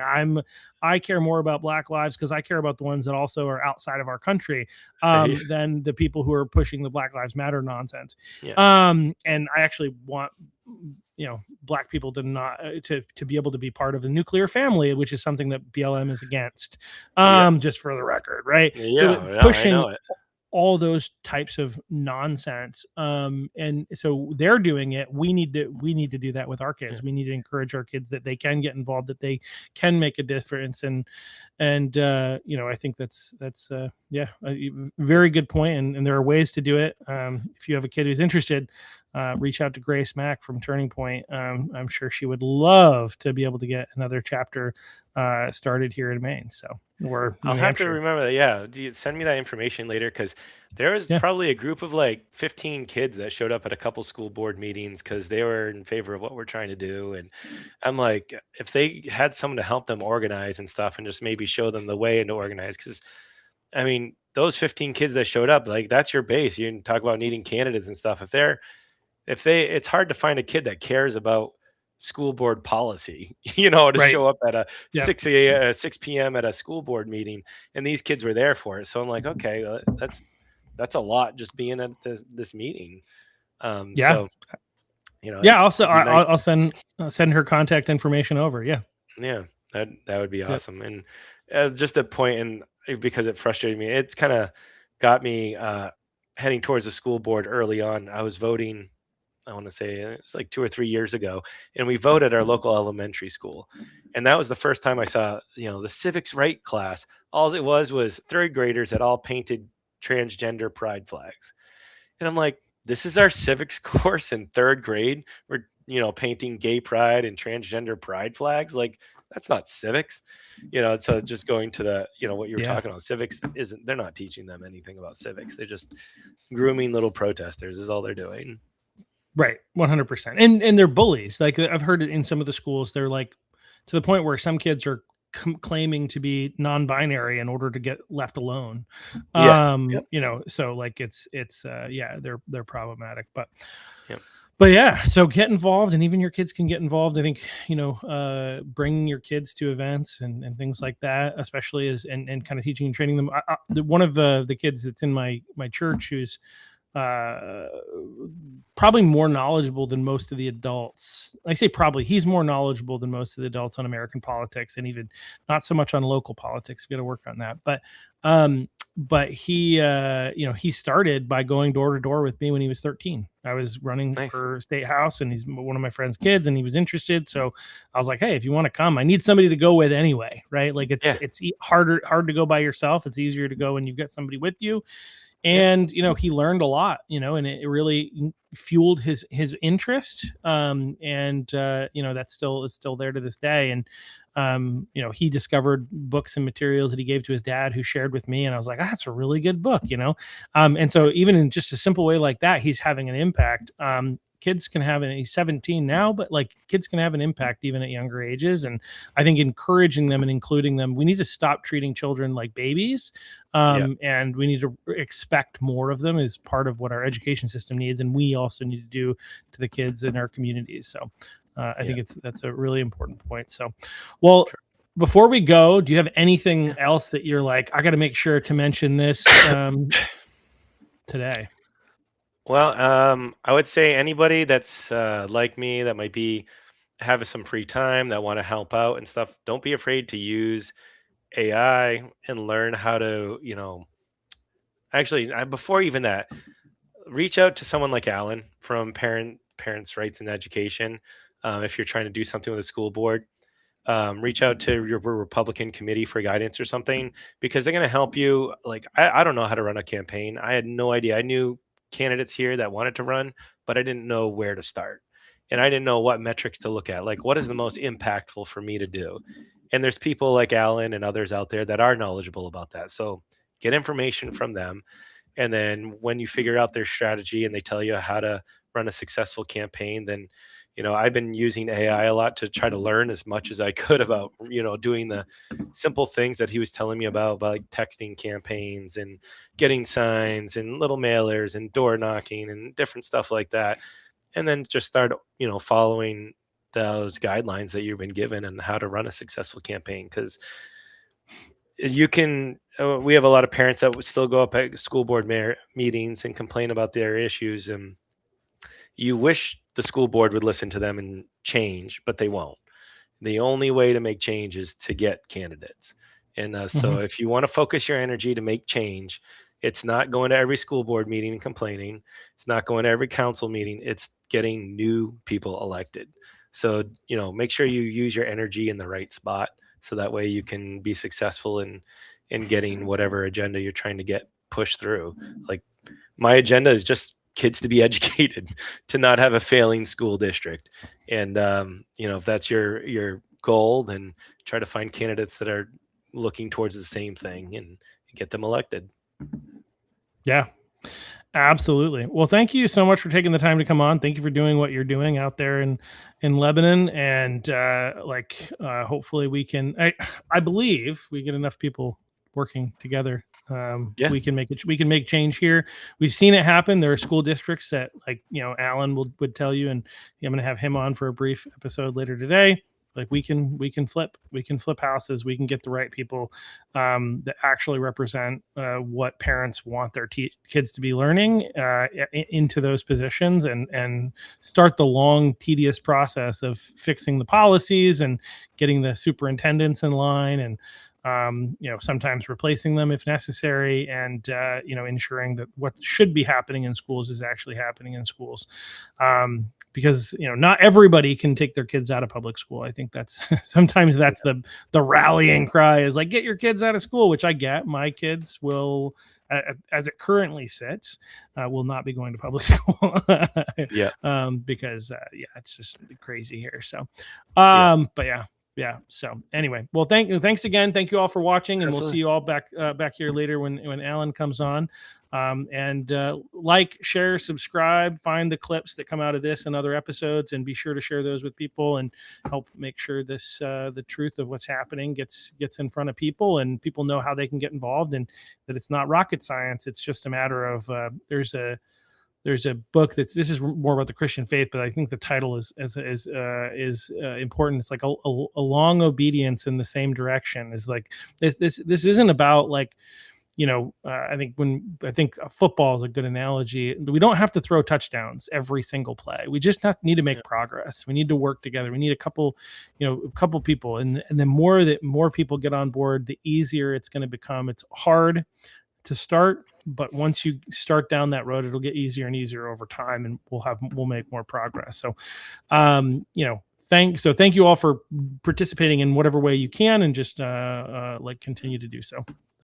I care more about Black lives because I care about the ones that also are outside of our country than the people who are pushing the Black Lives Matter nonsense. Yeah. And I actually want Black people to not to be able to be part of the nuclear family, which is something that BLM is against. Just for the record, right? Yeah, Pushing I know it. all those types of nonsense, and so they're doing it. We need to do that with our kids. Yeah. We need to encourage our kids that they can get involved, that they can make a difference, and I think that's a very good point, and there are ways to do it. If you have a kid who's interested, reach out to Grace Mack from Turning Point. I'm sure she would love to be able to get another chapter started here in Maine. So I'll have to remember that. Yeah. Do you send me that information later? Because there was probably a group of like 15 kids that showed up at a couple school board meetings because they were in favor of what we're trying to do. And I'm like, if they had someone to help them organize and stuff and just maybe show them the way to organize. Because I mean, those 15 kids that showed up, like that's your base. You can talk about needing candidates and stuff. It's hard to find a kid that cares about school board policy, to show up at a 6 p.m. at a school board meeting, and these kids were there for it. So I'm like, okay, that's a lot just being at this meeting. I'll send her contact information over. Yeah, that would be awesome. And just a point, and because it frustrated me, it's kind of got me heading towards the school board early on. I was voting, I want to say it was like 2 or 3 years ago, and we voted our local elementary school. And that was the first time I saw, the civics right class. All it was third graders that all painted transgender pride flags. And I'm like, this is our civics course in third grade. We're, painting gay pride and transgender pride flags. Like, that's not civics, so just going to the, what you were talking about, civics they're not teaching them anything about civics. They're just grooming little protesters is all they're doing. Right. 100%. And they're bullies. Like I've heard it in some of the schools, they're like to the point where some kids are claiming to be non-binary in order to get left alone. So like it's they're problematic, but yeah, so get involved, and even your kids can get involved. I think, bringing your kids to events and things like that, especially and kind of teaching and training them. One of the kids that's in my church who's probably more knowledgeable than most of the adults. I say probably, he's more knowledgeable than most of the adults on American politics, and even not so much on local politics. We got to work on that. But he he started by going door to door with me when he was 13. I was running for state house, and he's one of my friend's kids, and he was interested. So I was like, hey, if you want to come, I need somebody to go with anyway, right? Like it's hard to go by yourself. It's easier to go when you've got somebody with you. And he learned a lot, and it really fueled his interest. That's still there to this day. And he discovered books and materials that he gave to his dad, who shared with me, and I was like, that's a really good book, and so even in just a simple way like that, he's having an impact. Kids can have he's 17 now, but like kids can have an impact even at younger ages. And I think encouraging them and including them, we need to stop treating children like babies. And we need to expect more of them as part of what our education system needs. And we also need to do to the kids in our communities. So I think that's a really important point. So, well, before we go, do you have anything else that you're like, I got to make sure to mention this today? Well, I would say anybody that's like me that might be having some free time that want to help out and stuff, don't be afraid to use AI and learn how to, actually, before even that, reach out to someone like Alan from Parents' Rights and Education. If you're trying to do something with a school board, reach out to your Republican committee for guidance or something, because they're going to help you. Like, I don't know how to run a campaign. I had no idea. I knew candidates here that wanted to run, but I didn't know where to start. And I didn't know what metrics to look at. Like, what is the most impactful for me to do? And there's people like Alan and others out there that are knowledgeable about that. So get information from them. And then when you figure out their strategy and they tell you how to run a successful campaign, then I've been using AI a lot to try to learn as much as I could about doing the simple things that he was telling me about like texting campaigns and getting signs and little mailers and door knocking and different stuff like that. And then just start following those guidelines that you've been given and how to run a successful campaign, because you can we have a lot of parents that would still go up at school board meetings and complain about their issues, and you wish the school board would listen to them and change, but they won't. The only way to make change is to get candidates. And so Mhm. if you want to focus your energy to make change, it's not going to every school board meeting and complaining. It's not going to every council meeting. It's getting new people elected. So, make sure you use your energy in the right spot so that way you can be successful in getting whatever agenda you're trying to get pushed through. Like, my agenda is just kids to be educated, to not have a failing school district. And if that's your goal, then try to find candidates that are looking towards the same thing and get them elected. Yeah, absolutely. Well, thank you so much for taking the time to come on. Thank you for doing what you're doing out there in Lebanon, and hopefully we can. I believe we get enough people working together. Yeah. We can make it. We can make change here. We've seen it happen. There are school districts that, like, Alan would tell you, and I'm going to have him on for a brief episode later today. Like, we can flip houses. We can get the right people that actually represent what parents want their kids to be learning into those positions, and start the long, tedious process of fixing the policies and getting the superintendents in line, and sometimes replacing them if necessary, and ensuring that what should be happening in schools is actually happening in schools. Because not everybody can take their kids out of public school. I think that's sometimes that's the rallying cry, is like, get your kids out of school, which I get. My kids will, as it currently sits, will not be going to public school. Yeah. Because it's just crazy here. So, Yeah. but yeah. So anyway, well, thanks again. Thank you all for watching, and Absolutely. we'll see you all back here later when Alan comes on. And like, share, subscribe, find the clips that come out of this and other episodes, and be sure to share those with people and help make sure this the truth of what's happening gets in front of people, and people know how they can get involved, and that it's not rocket science. It's just a matter of there's a book this is more about the Christian faith, but I think the title is important. It's like a long obedience in the same direction. Is like this isn't about, like, I think football is a good analogy. We don't have to throw touchdowns every single play. We just need to make progress. We need to work together. We need a couple people, and the more people get on board, the easier it's going to become. It's hard to start, but once you start down that road, it'll get easier and easier over time, and we'll make more progress. So, thank you all for participating in whatever way you can, and just continue to do so.